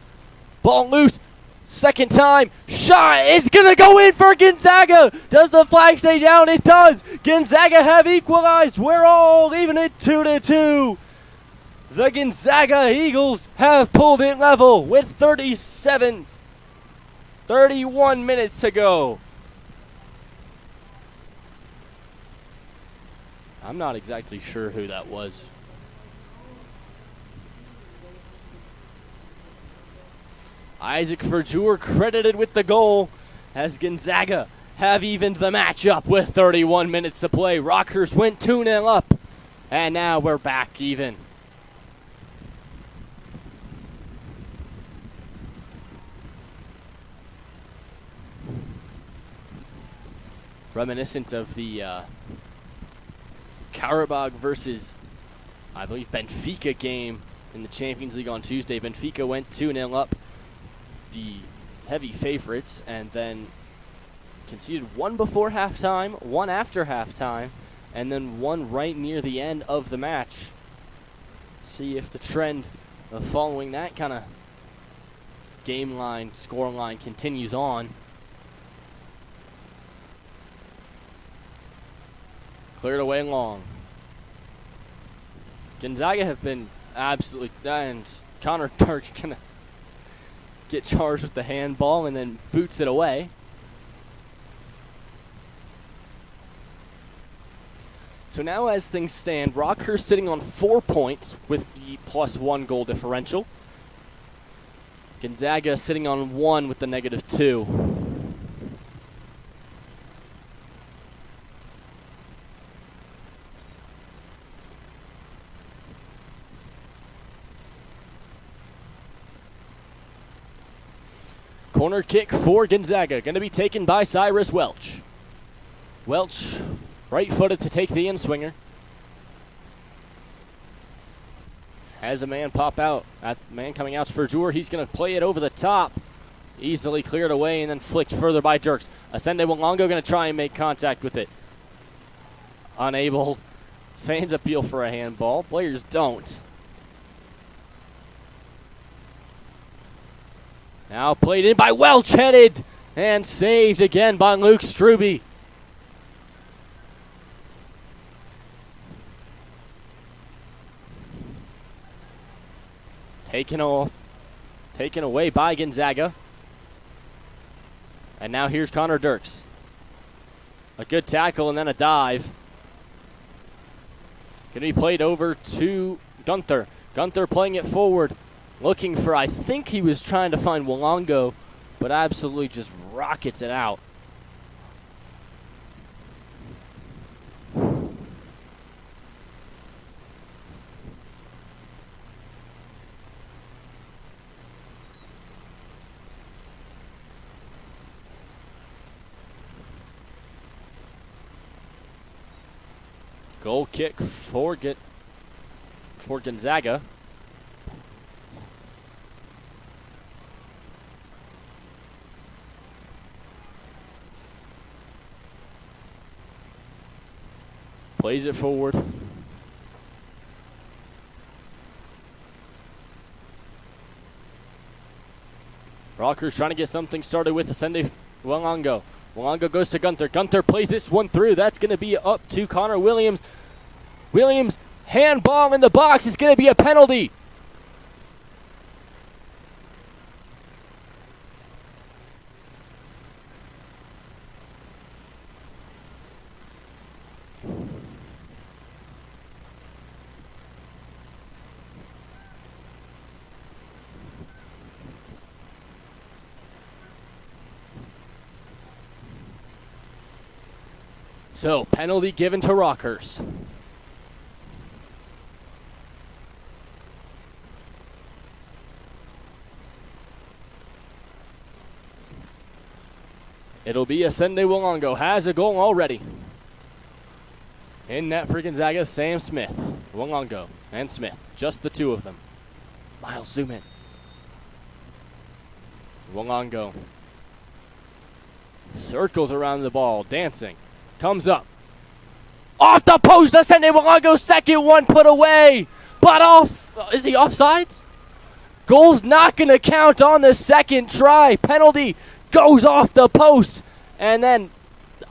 Ball loose. Second time. Shot is going to go in for Gonzaga. Does the flag stay down? It does. Gonzaga have equalized. We're all leaving it 2-2. The Gonzaga Eagles have pulled it level with 31 minutes to go. I'm not exactly sure who that was. Isaac Verjoer credited with the goal as Gonzaga have evened the match up with 31 minutes to play. Rockhurst went 2-0 up, and now we're back even. Reminiscent of the Karabag versus, I believe, Benfica game in the Champions League on Tuesday. Benfica went 2-0 up, the heavy favorites, and then conceded one before halftime, one after halftime, and then one right near the end of the match. See if the trend of following that kind of game line, score line continues on. Cleared away long. Gonzaga have been absolutely, and Connor Dirk's going to get charged with the handball and then boots it away. So now as things stand, Rockhurst sitting on 4 points with the +1 goal differential. Gonzaga sitting on 1 with the -2. Corner kick for Gonzaga, going to be taken by Cyrus Welch. Welch, right-footed to take the in-swinger. Has a man pop out. That man coming out is Verjoer. He's going to play it over the top. Easily cleared away and then flicked further by Dirks. Asende Walongo going to try and make contact with it. Unable. Fans appeal for a handball. Players don't. Now played in by Welch, headed and saved again by Luke Struby. Taken away by Gonzaga. And now here's Connor Dirks. A good tackle and then a dive. Going to be played over to Gunther. Gunther playing it forward. Looking for, I think he was trying to find Walongo, but absolutely just rockets it out. Goal kick for Gonzaga. Plays it forward. Rockhurst trying to get something started with Asende Walongo. Walongo goes to Gunther. Gunther plays this one through. That's going to be up to Connor Williams. Williams, handball in the box. It's going to be a penalty. So, penalty given to Rockhurst. It'll be Asende Wilongo. Has a goal already. In net for Gonzaga, Sam Smith. Wilongo and Smith. Just the two of them. Miles, zoom in. Wilongo circles around the ball, dancing. Comes up. Off the post, Asende Wilongo, second one put away. But off, is he offsides? Goal's not going to count on the second try. Penalty goes off the post. And then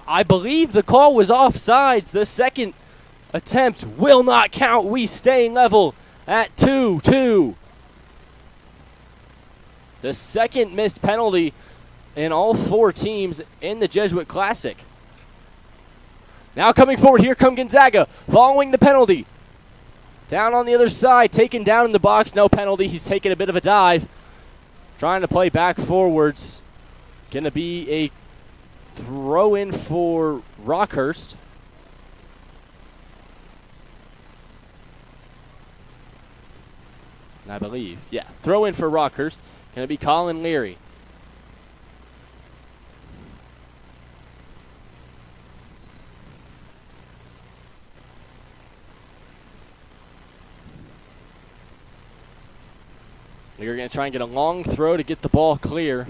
I believe the call was offsides. The second attempt will not count. We stay level at 2-2. The second missed penalty in all four teams in the Jesuit Classic. Now coming forward, here come Gonzaga, following the penalty. Down on the other side, taken down in the box, no penalty. He's taking a bit of a dive. Trying to play back forwards. Going to be a throw in for Rockhurst. I believe, yeah, throw in for Rockhurst. Going to be Colin Leary. We're going to try and get a long throw to get the ball clear.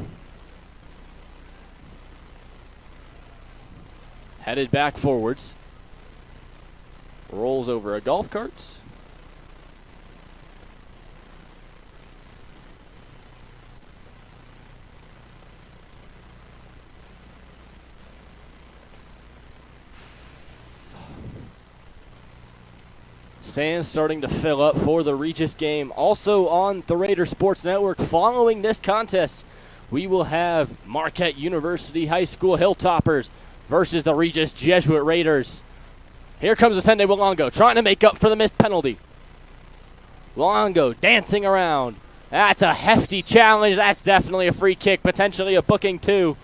Headed back forwards. Rolls over a golf cart. Sand's starting to fill up for the Regis game. Also on the Raider Sports Network, following this contest, we will have Marquette University High School Hilltoppers versus the Regis Jesuit Raiders. Here comes Asende Wilongo, trying to make up for the missed penalty. Wilongo dancing around. That's a hefty challenge. That's definitely a free kick, potentially a booking too.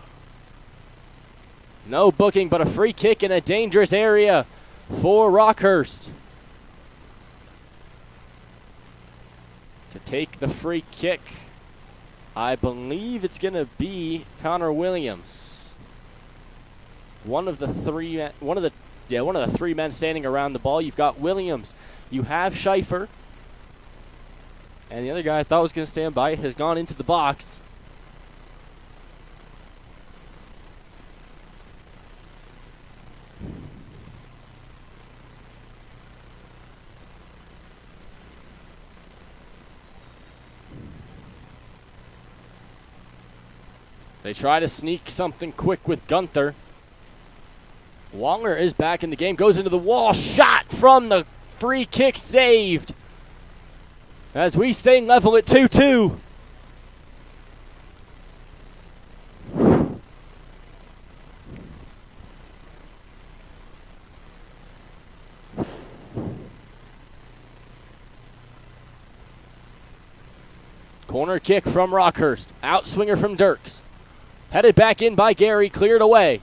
No booking, but a free kick in a dangerous area for Rockhurst. To take the free kick, I believe it's going to be Connor Williams. One of the three men standing around the ball. You've got Williams. You have Schaefer. And the other guy I thought was going to stand by has gone into the box. They try to sneak something quick with Gunther. Waller is back in the game, goes into the wall, shot from the free kick, saved. As we stay level at 2-2. Corner kick from Rockhurst, outswinger from Dirks. Headed back in by Gary, cleared away.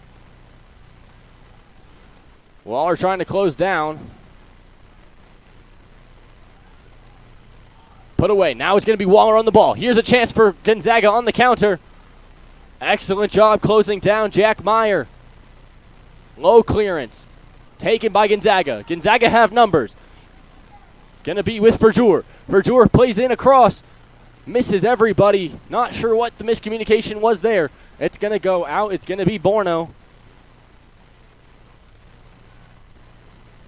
Waller trying to close down. Put away. Now it's going to be Waller on the ball. Here's a chance for Gonzaga on the counter. Excellent job closing down Jack Meyer. Low clearance. Taken by Gonzaga. Gonzaga have numbers. Going to be with Verjour. Verjour plays in across. Misses everybody. Not sure what the miscommunication was there. It's going to go out. It's going to be Borno.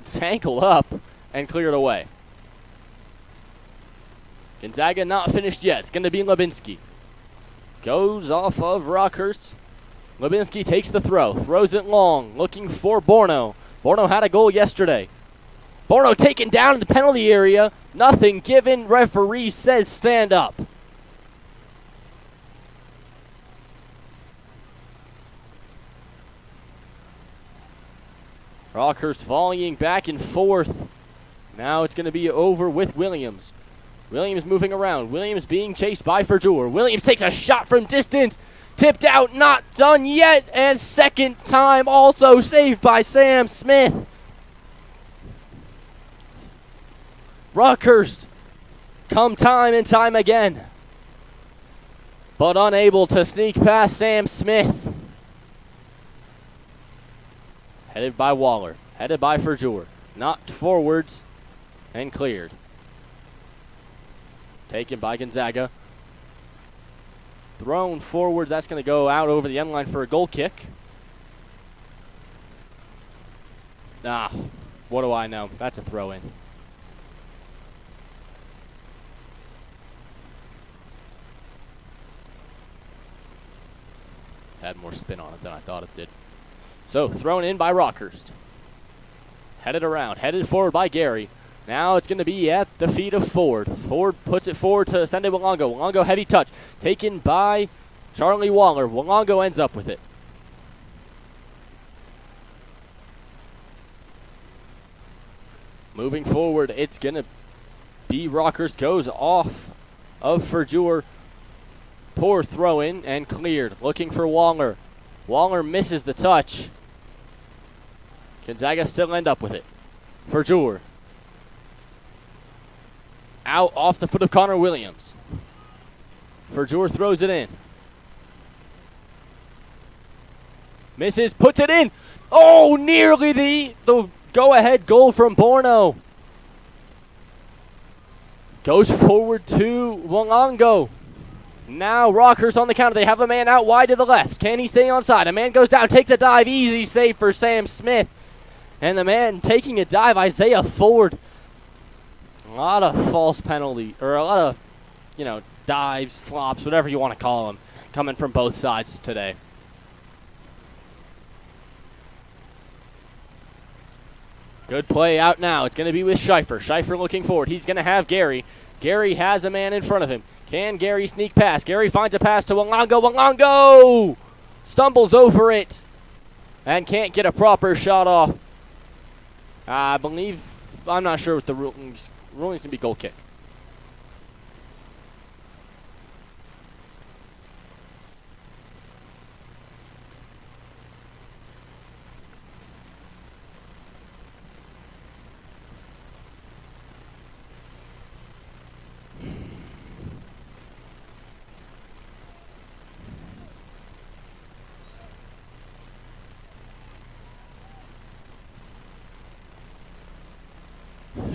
Tangled up and cleared away. Gonzaga not finished yet. It's going to be Lubinski. Goes off of Rockhurst. Lubinski takes the throw. Throws it long. Looking for Borno. Borno had a goal yesterday. Borno taken down in the penalty area. Nothing given. Referee says stand up. Rockhurst volleying back and forth. Now it's going to be over with Williams. Williams moving around. Williams being chased by Verjour. Williams takes a shot from distance. Tipped out, not done yet. And second time also saved by Sam Smith. Rockhurst come time and time again, but unable to sneak past Sam Smith. Headed by Waller. Headed by Verjoer. Knocked forwards and cleared. Taken by Gonzaga. Thrown forwards. That's going to go out over the end line for a goal kick. What do I know? That's a throw in. Had more spin on it than I thought it did. So, thrown in by Rockhurst. Headed around. Headed forward by Gary. Now it's going to be at the feet of Ford. Ford puts it forward to Sunday Walongo. Walongo heavy touch. Taken by Charlie Waller. Walongo ends up with it. Moving forward, it's going to be Rockhurst. Goes off of Verjoer. Poor throw in and cleared. Looking for Waller. Waller misses the touch. Gonzaga still end up with it. Verjoer. Out off the foot of Connor Williams. Verjoer throws it in. Misses, puts it in. Oh, nearly the go-ahead goal from Borno. Goes forward to Walongo. Now Rockhurst on the counter. They have a man out wide to the left. Can he stay onside? A man goes down, takes a dive. Easy save for Sam Smith. And the man taking a dive, Isaiah Ford. A lot of false penalty, or a lot of, dives, flops, whatever you want to call them, coming from both sides today. Good play out now. It's going to be with Schleifer. Schleifer looking forward. He's going to have Gary. Gary has a man in front of him. Can Gary sneak past? Gary finds a pass to Walongo. Walongo stumbles over it and can't get a proper shot off. I'm not sure what the ruling's going to be goal kick.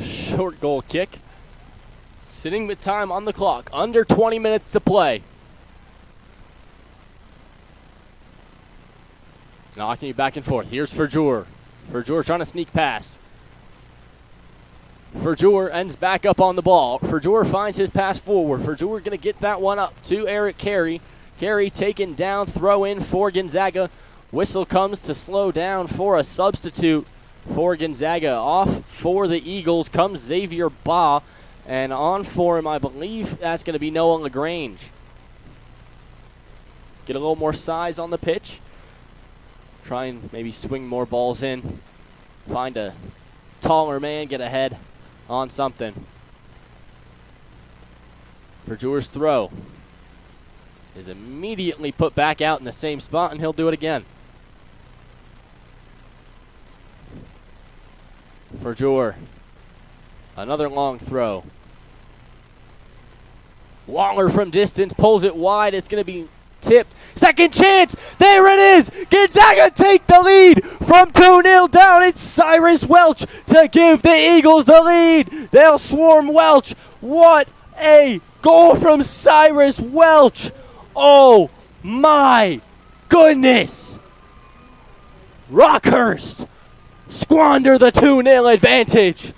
Short goal kick. Sitting with time on the clock. Under 20 minutes to play. Knocking it back and forth. Here's Verjoer. Verjoer trying to sneak past. Verjoer ends back up on the ball. Verjoer finds his pass forward. Verjoer going to get that one up to Eric Carey. Carey taken down. Throw in for Gonzaga. Whistle comes to slow down for a substitute. For Gonzaga. Off for the Eagles comes Xavier Baugh. And on for him, I believe that's going to be Noah LaGrange. Get a little more size on the pitch. Try and maybe swing more balls in. Find a taller man, get ahead on something. Verjoer's throw is immediately put back out in the same spot, and he'll do it again. Verjoer. Another long throw. Waller from distance pulls it wide. It's going to be tipped. Second chance. There it is. Gonzaga take the lead from 2-0 down. It's Cyrus Welch to give the Eagles the lead. They'll swarm Welch. What a goal from Cyrus Welch. Oh my goodness. Rockhurst squander the 2-0 advantage.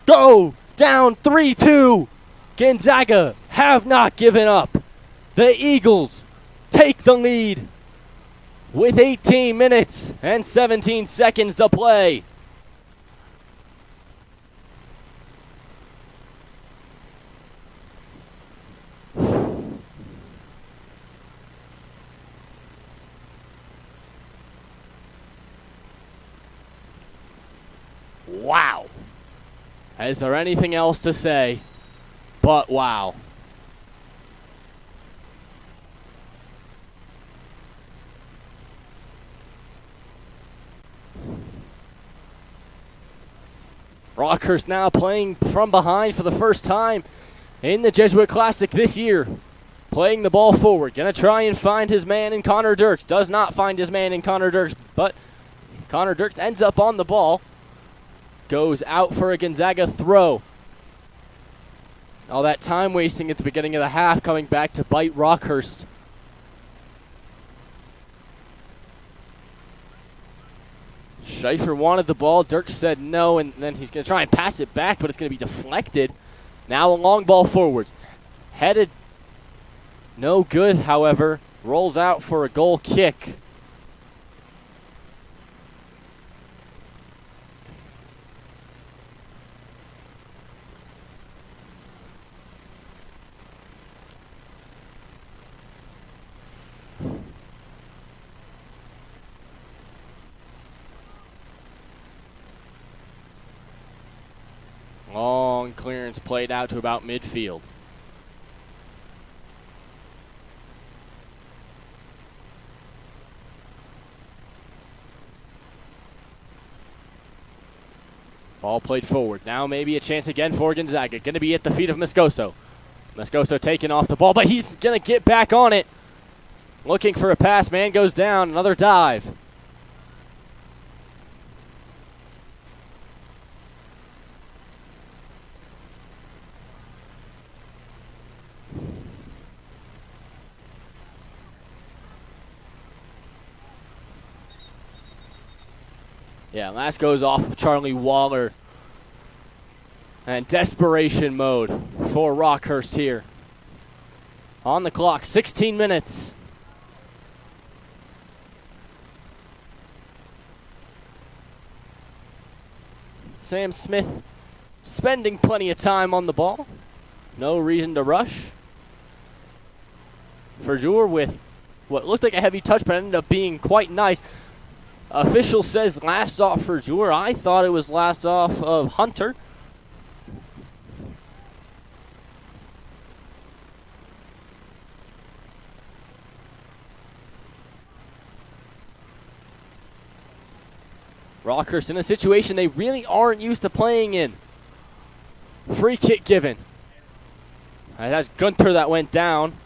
Go down 3-2. Gonzaga have not given up. The Eagles take the lead with 18 minutes and 17 seconds to play. Wow. Is there anything else to say but wow? Rockhurst now playing from behind for the first time in the Jesuit Classic this year. Playing the ball forward. Going to try and find his man in Connor Dirks. Does not find his man in Connor Dirks, but Connor Dirks ends up on the ball. Goes out for a Gonzaga throw. All that time wasting at the beginning of the half coming back to bite Rockhurst. Schaefer wanted the ball. Dirks said no, and then he's going to try and pass it back, but it's going to be deflected. Now a long ball forwards. Headed no good, however. Rolls out for a goal kick. Long clearance played out to about midfield. Ball played forward. Now maybe a chance again for Gonzaga. Going to be at the feet of Moscoso. Moscoso taking off the ball, but he's going to get back on it. Looking for a pass. Man goes down. Another dive. Yeah, last goes off of Charlie Waller. And desperation mode for Rockhurst here. On the clock, 16 minutes. Sam Smith spending plenty of time on the ball. No reason to rush. Verjour with what looked like a heavy touch, but ended up being quite nice. Official says last off for Verjour. I thought it was last off of Hunter. Rockhurst in a situation they really aren't used to playing in. Free kick given. That's Gunter that went down.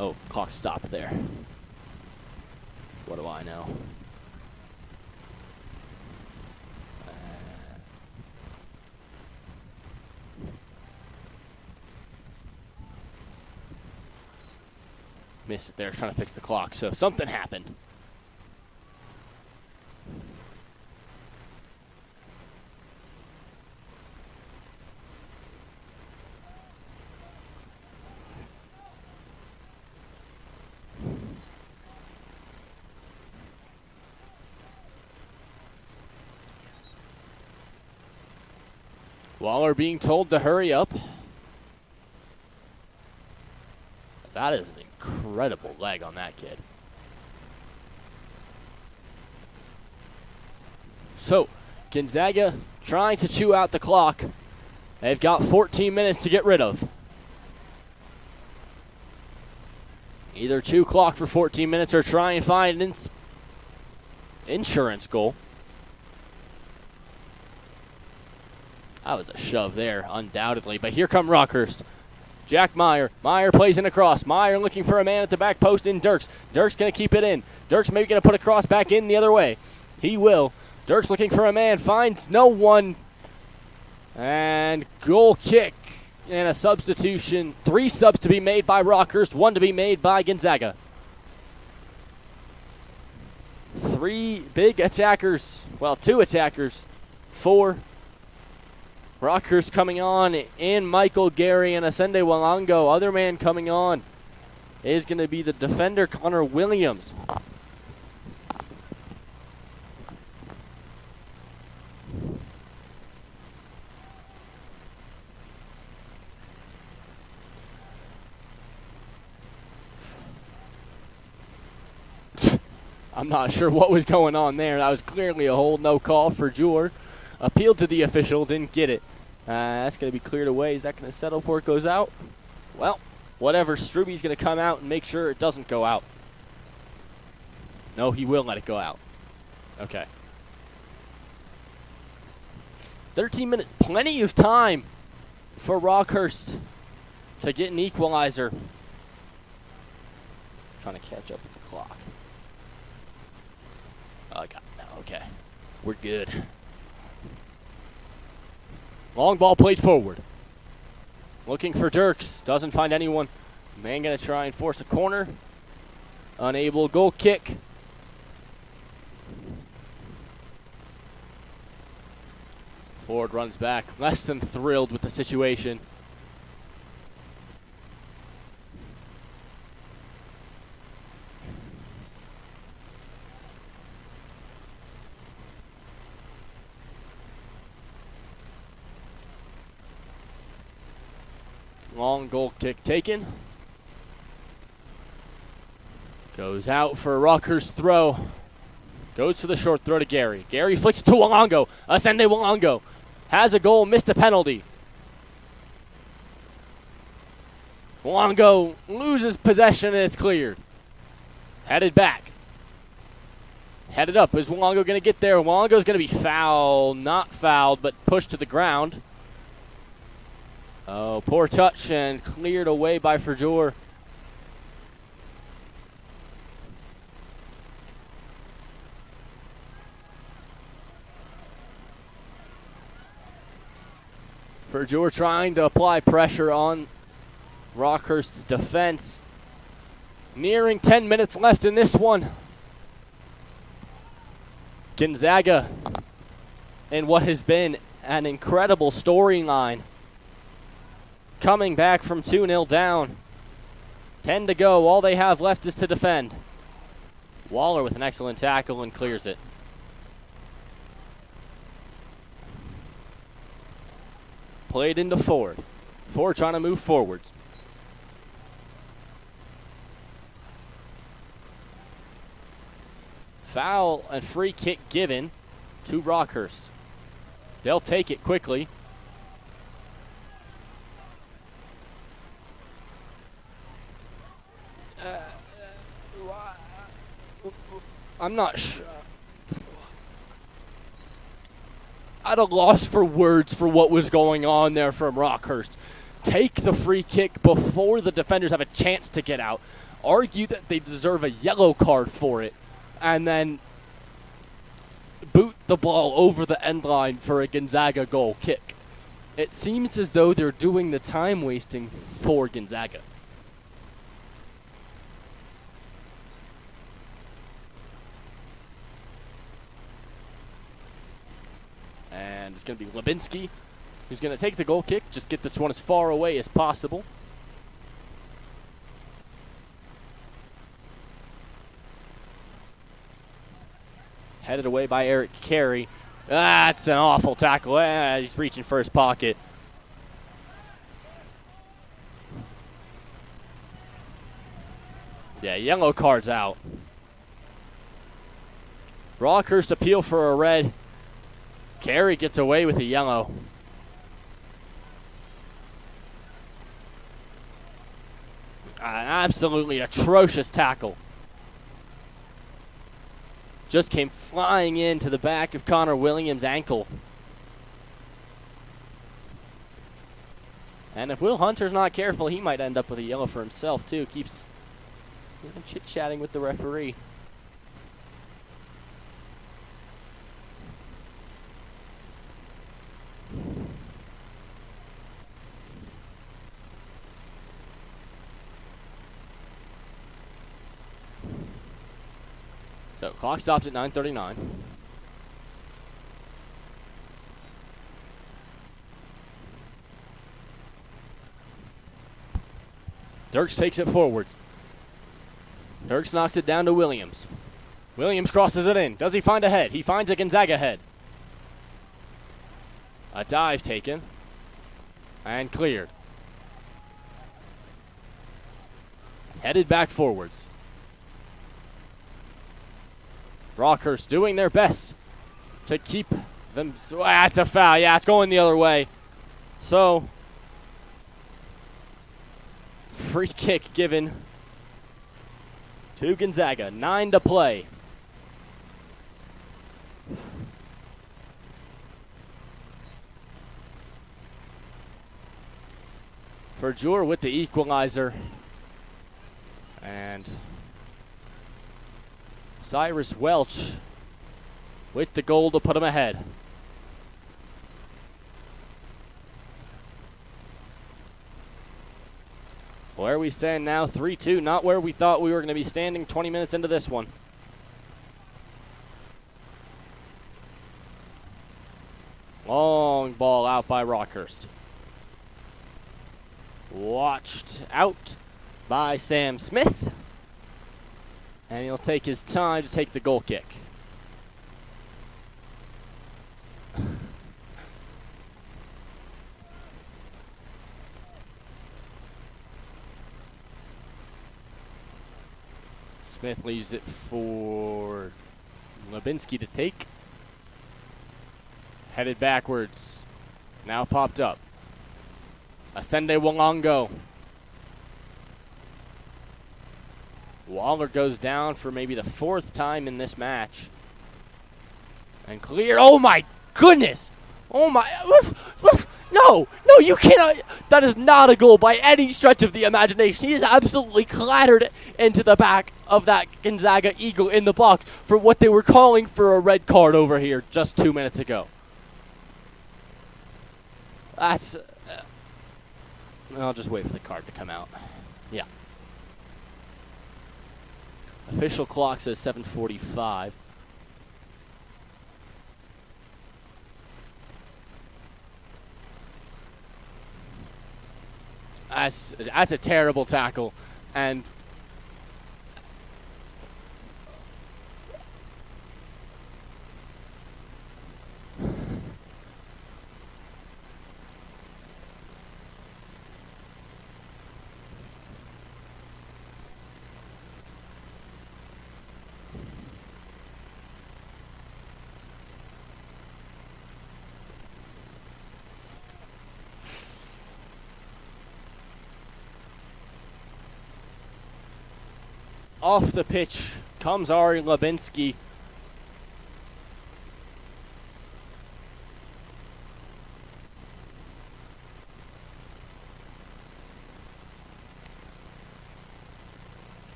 Oh, clock stopped there. What do I know? Missed it there, trying to fix the clock, so something happened. Waller being told to hurry up. That is an incredible leg on that kid. So, Gonzaga trying to chew out the clock. They've got 14 minutes to get rid of. Either chew clock for 14 minutes or try and find an insurance goal. That was a shove there, undoubtedly. But here come Rockhurst. Jack Meyer. Meyer plays in across. Meyer looking for a man at the back post in Dirks. Dirks going to keep it in. Dirks maybe going to put a cross back in the other way. He will. Dirks looking for a man. Finds no one. And goal kick. And a substitution. 3 subs to be made by Rockhurst. 1 to be made by Gonzaga. 3 big attackers. Well, 2 attackers. 4. Rockhurst coming on in Michael Gary and Asende Walango. Other man coming on is going to be the defender, Connor Williams. I'm not sure what was going on there. That was clearly a hold, no call for Verjour. Appealed to the official, didn't get it. That's going to be cleared away. Is that going to settle before it goes out? Well, whatever. Struby's going to come out and make sure it doesn't go out. No, he will let it go out. Okay. 13 minutes. Plenty of time for Rockhurst to get an equalizer. Trying to catch up with the clock. Oh, I got it now. Okay. We're good. Long ball played forward. Looking for Dirks. Doesn't find anyone. Man going to try and force a corner. Unable. Goal kick. Ford runs back. Less than thrilled with the situation. Long goal kick taken. Goes out for a Rockhurst throw. Goes for the short throw to Gary. Gary flicks it to Walongo. Ascende Walongo has a goal, missed a penalty. Walongo loses possession and it's cleared. Headed back. Headed up. Is Walongo going to get there? Walongo's going to be fouled. Not fouled, but pushed to the ground. Oh, poor touch and cleared away by Ferjor. Ferjor trying to apply pressure on Rockhurst's defense. Nearing 10 minutes left in this one. Gonzaga in what has been an incredible storyline. Coming back from 2-0 down. 10 to go. All they have left is to defend. Waller with an excellent tackle and clears it. Played into Ford. Ford trying to move forwards. Foul and free kick given to Rockhurst. They'll take it quickly. I'm not sure. At a loss for words for what was going on there from Rockhurst. Take the free kick before the defenders have a chance to get out. Argue that they deserve a yellow card for it. And then boot the ball over the end line for a Gonzaga goal kick. It seems as though they're doing the time wasting for Gonzaga. And it's going to be Lebinsky who's going to take the goal kick. Just get this one as far away as possible. Headed away by Eric Carey. That's an awful tackle. He's reaching for his pocket. Yeah, yellow card's out. Rockhurst appeal for a red. Carey gets away with a yellow. An absolutely atrocious tackle. Just came flying into the back of Connor Williams' ankle. And if Will Hunter's not careful, he might end up with a yellow for himself, too. Keeps chit-chatting with the referee. So clock stops at 9:39. Dirks takes it forwards. Dirks knocks it down to Williams. Williams crosses it in. Does he find a head? He finds a Gonzaga head. A dive taken. And cleared. Headed back forwards. Rockhurst doing their best to keep them. That's a foul. Yeah, it's going the other way. So, free kick given to Gonzaga. 9 to play. Jure with the equalizer. And Cyrus Welch with the goal to put him ahead. Where we stand now, 3-2, not where we thought we were going to be standing 20 minutes into this one. Long ball out by Rockhurst. Watched out by Sam Smith. And he'll take his time to take the goal kick. Smith leaves it for Lubinsky to take. Headed backwards. Now popped up. Asende Walongo. Waller goes down for maybe the 4th time in this match. And cleared. Oh my goodness! Oh my. No, you cannot. That is not a goal by any stretch of the imagination. He is absolutely clattered into the back of that Gonzaga Eagle in the box for what they were calling for a red card over here just 2 minutes ago. That's. I'll just wait for the card to come out. Yeah. Official clock says 7:45. That's a terrible tackle, and off the pitch comes Ari Lubinsky.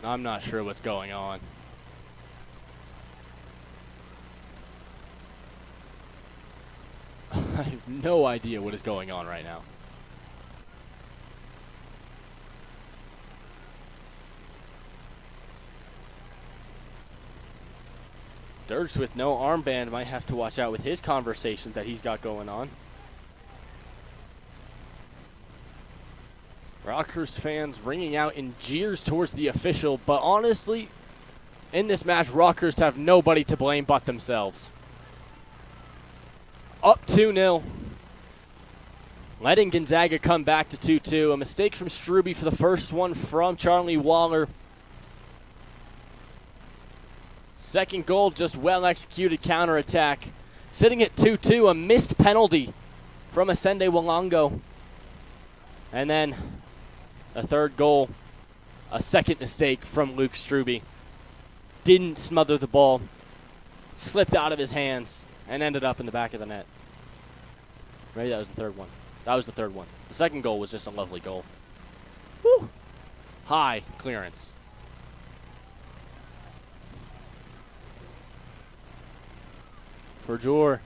I'm not sure what's going on. I have no idea what is going on right now. Dirks with no armband might have to watch out with his conversations that he's got going on. Rockhurst fans ringing out in jeers towards the official, but honestly, in this match, Rockhurst have nobody to blame but themselves. Up 2-0. Letting Gonzaga come back to 2-2. A mistake from Struby for the first one from Charlie Waller. Second goal, just well-executed counterattack. Sitting at 2-2, a missed penalty from Asende Walongo. And then a third goal, a second mistake from Luke Struby. Didn't smother the ball, slipped out of his hands, and ended up in the back of the net. Maybe that was the third one. That was the third one. The second goal was just a lovely goal. Woo! High clearance. For Jure.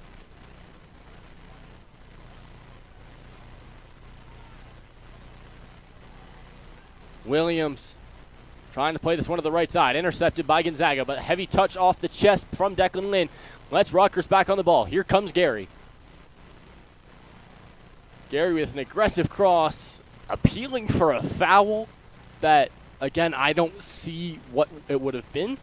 Williams trying to play this one to the right side. Intercepted by Gonzaga, but heavy touch off the chest from Declan Lynn. Let's Rutgers back on the ball. Here comes Gary. Gary with an aggressive cross, appealing for a foul that, again, I don't see what it would have been.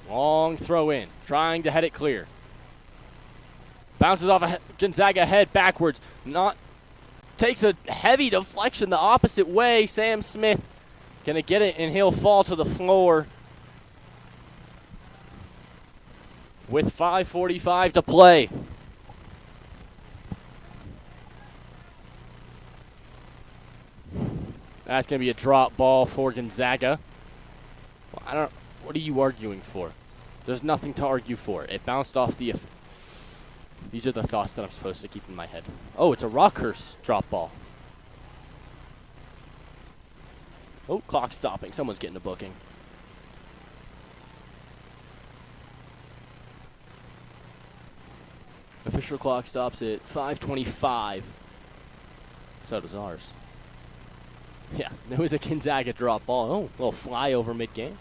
Long throw in, trying to head it clear. Bounces off a Gonzaga head backwards. Takes a heavy deflection the opposite way. Sam Smith gonna get it, and he'll fall to the floor. With 5:45 to play. That's going to be a drop ball for Gonzaga. Well, what are you arguing for? There's nothing to argue for. It bounced off the... These are the thoughts that I'm supposed to keep in my head. Oh, it's a Rockhurst drop ball. Oh, clock stopping. Someone's getting a booking. Official clock stops at 5:25. So does ours. Yeah, there was a Gonzaga drop ball. Oh, a little flyover mid-game.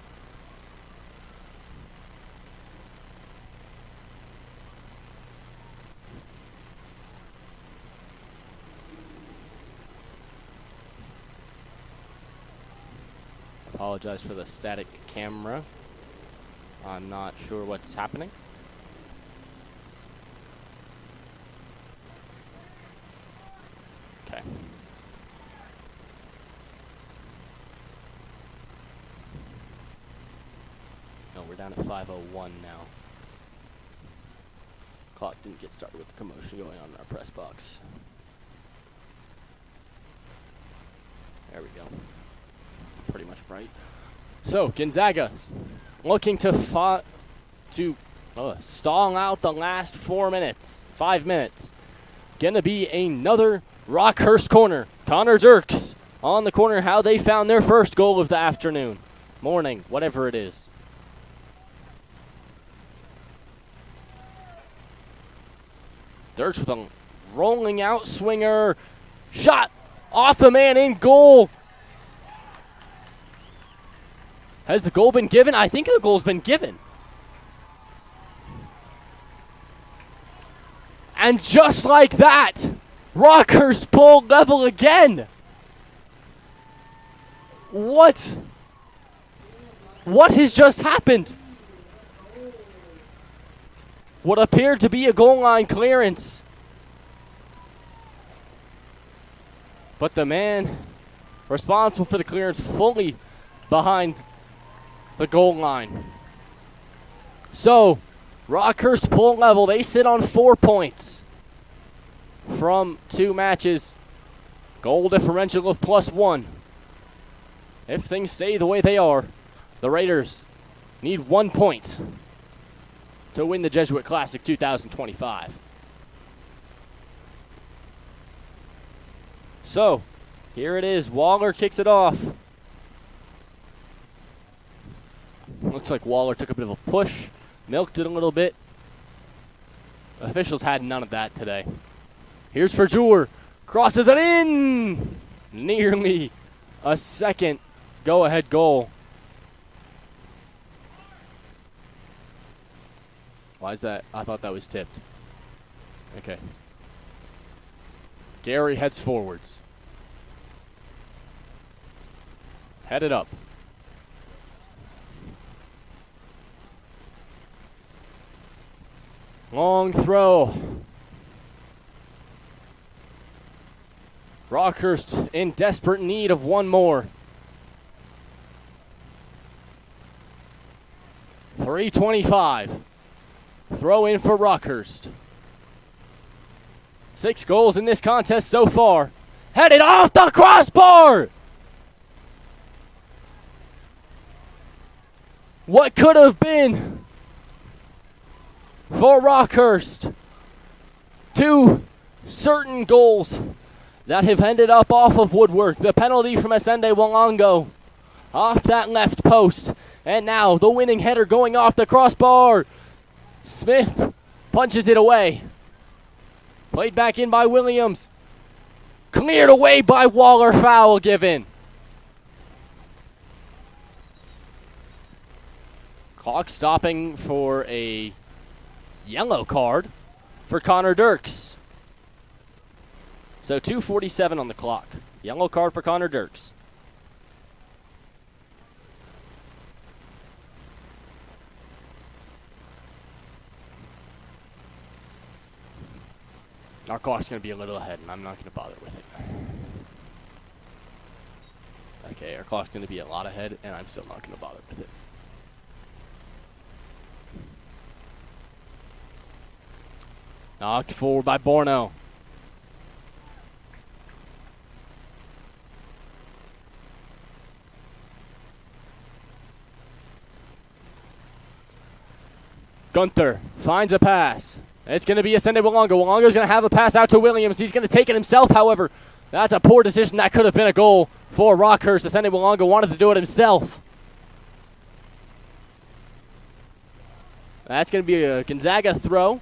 Apologize for the static camera. I'm not sure what's happening. Okay. No, we're down at 5:01 now. Clock didn't get started with the commotion going on in our press box. There we go. Pretty much right. So Gonzaga looking to stall out the last 5 minutes. Gonna be another Rockhurst corner. Connor Dirks on the corner. How they found their first goal of the afternoon, morning, whatever it is. Dirks with a rolling out swinger. Shot off the man in goal. Has the goal been given? I think the goal's been given. And just like that, Rockhurst pulled level again. What? What has just happened? What appeared to be a goal line clearance. But the man responsible for the clearance fully behind the goal line. So, Rockhurst pull level. They sit on 4 points from 2 matches. Goal differential of +1. If things stay the way they are, the Raiders need 1 point to win the Jesuit Classic 2025. So, here it is. Waller kicks it off. Looks like Waller took a bit of a push, milked it a little bit. Officials had none of that today. Here's Verjur. Crosses it in! Nearly a second go-ahead goal. Why is that? I thought that was tipped. Okay. Gary heads forwards. Headed up. Long throw. Rockhurst in desperate need of one more. 3:25. Throw in for Rockhurst. 6 goals in this contest so far. Headed off the crossbar! What could have been for Rockhurst? 2 certain goals that have ended up off of woodwork. The penalty from Asende Walongo off that left post. And now the winning header going off the crossbar. Smith punches it away. Played back in by Williams. Cleared away by Waller. Foul given. Clock stopping for a yellow card for Connor Dirks. So 2:47 on the clock. Yellow card for Connor Dirks. Our clock's going to be a little ahead, and I'm not going to bother with it. Okay, our clock's going to be a lot ahead, and I'm still not going to bother with it. Knocked forward by Borno. Gunther finds a pass. It's going to be Ascende Walongo. Walongo's going to have a pass out to Williams. He's going to take it himself, however. That's a poor decision. That could have been a goal for Rockhurst. Ascende Walongo wanted to do it himself. That's going to be a Gonzaga throw.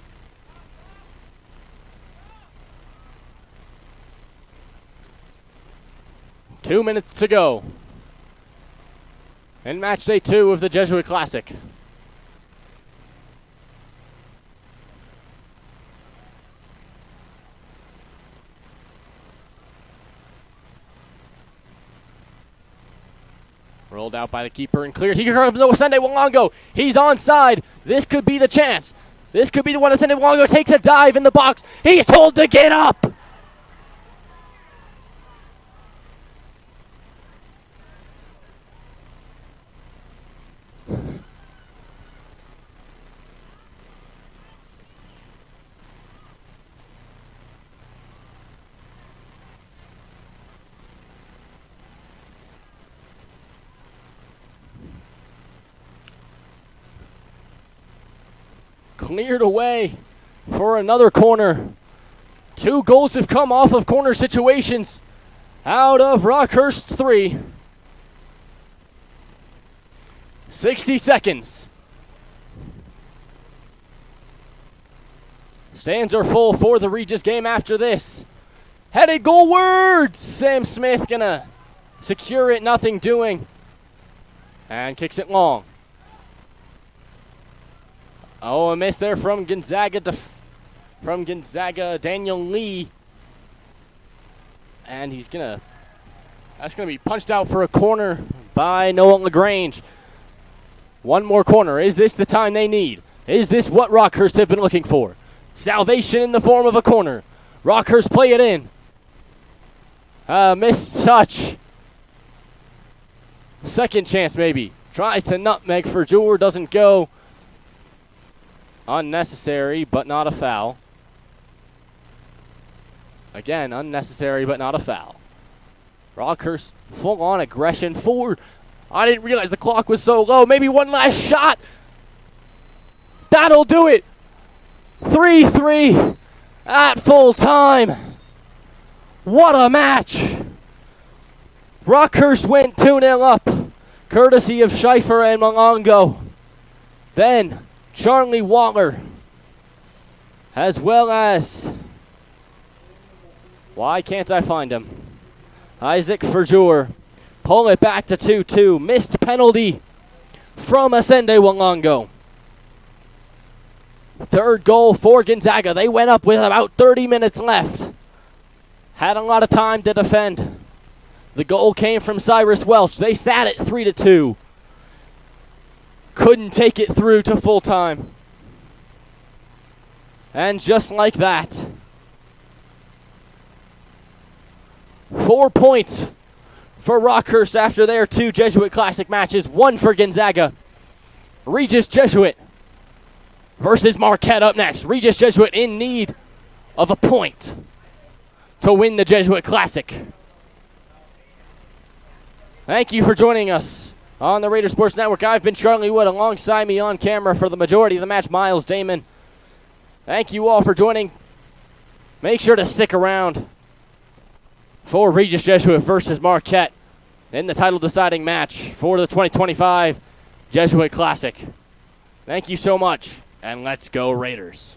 Two minutes to go in match day 2 of the Jesuit Classic. Rolled out by the keeper and cleared. Here comes Ascende Walongo. He's onside. This could be the chance. This could be the one. Ascende Walongo takes a dive in the box. He's told to get up. Cleared away for another corner. 2 goals have come off of corner situations out of Rockhurst's 3. 60 seconds. Stands are full for the Regis game after this. Headed goalwards. Sam Smith gonna secure it, nothing doing. And kicks it long. Oh, a miss there from Gonzaga, Daniel Lee. And that's going to be punched out for a corner by Noah LaGrange. One more corner. Is this the time they need? Is this what Rockhurst have been looking for? Salvation in the form of a corner. Rockhurst play it in. Missed touch. Second chance maybe. Tries to nutmeg for Jewler, doesn't go. Unnecessary, but not a foul. Again, unnecessary, but not a foul. Rockhurst, full-on aggression forward. I didn't realize the clock was so low. Maybe one last shot. That'll do it. 3-3 at full time. What a match. Rockhurst went 2-0 up, courtesy of Schaefer and Malongo. Then Charlie Waller, as well as, why can't I find him? Isaac Verjour, pull it back to 2-2. Missed penalty from Ascende Walongo. Third goal for Gonzaga. They went up with about 30 minutes left. Had a lot of time to defend. The goal came from Cyrus Welch. They sat at 3-2. Couldn't take it through to full time. And just like that, 4 points for Rockhurst after their 2 Jesuit Classic matches. 1 for Gonzaga. Regis Jesuit versus Marquette up next. Regis Jesuit in need of a point to win the Jesuit Classic. Thank you for joining us on the Raider Sports Network. I've been Charlie Wood. Alongside me on camera for the majority of the match, Miles Damon. Thank you all for joining. Make sure to stick around for Regis Jesuit versus Marquette in the title-deciding match for the 2025 Jesuit Classic. Thank you so much, and let's go Raiders.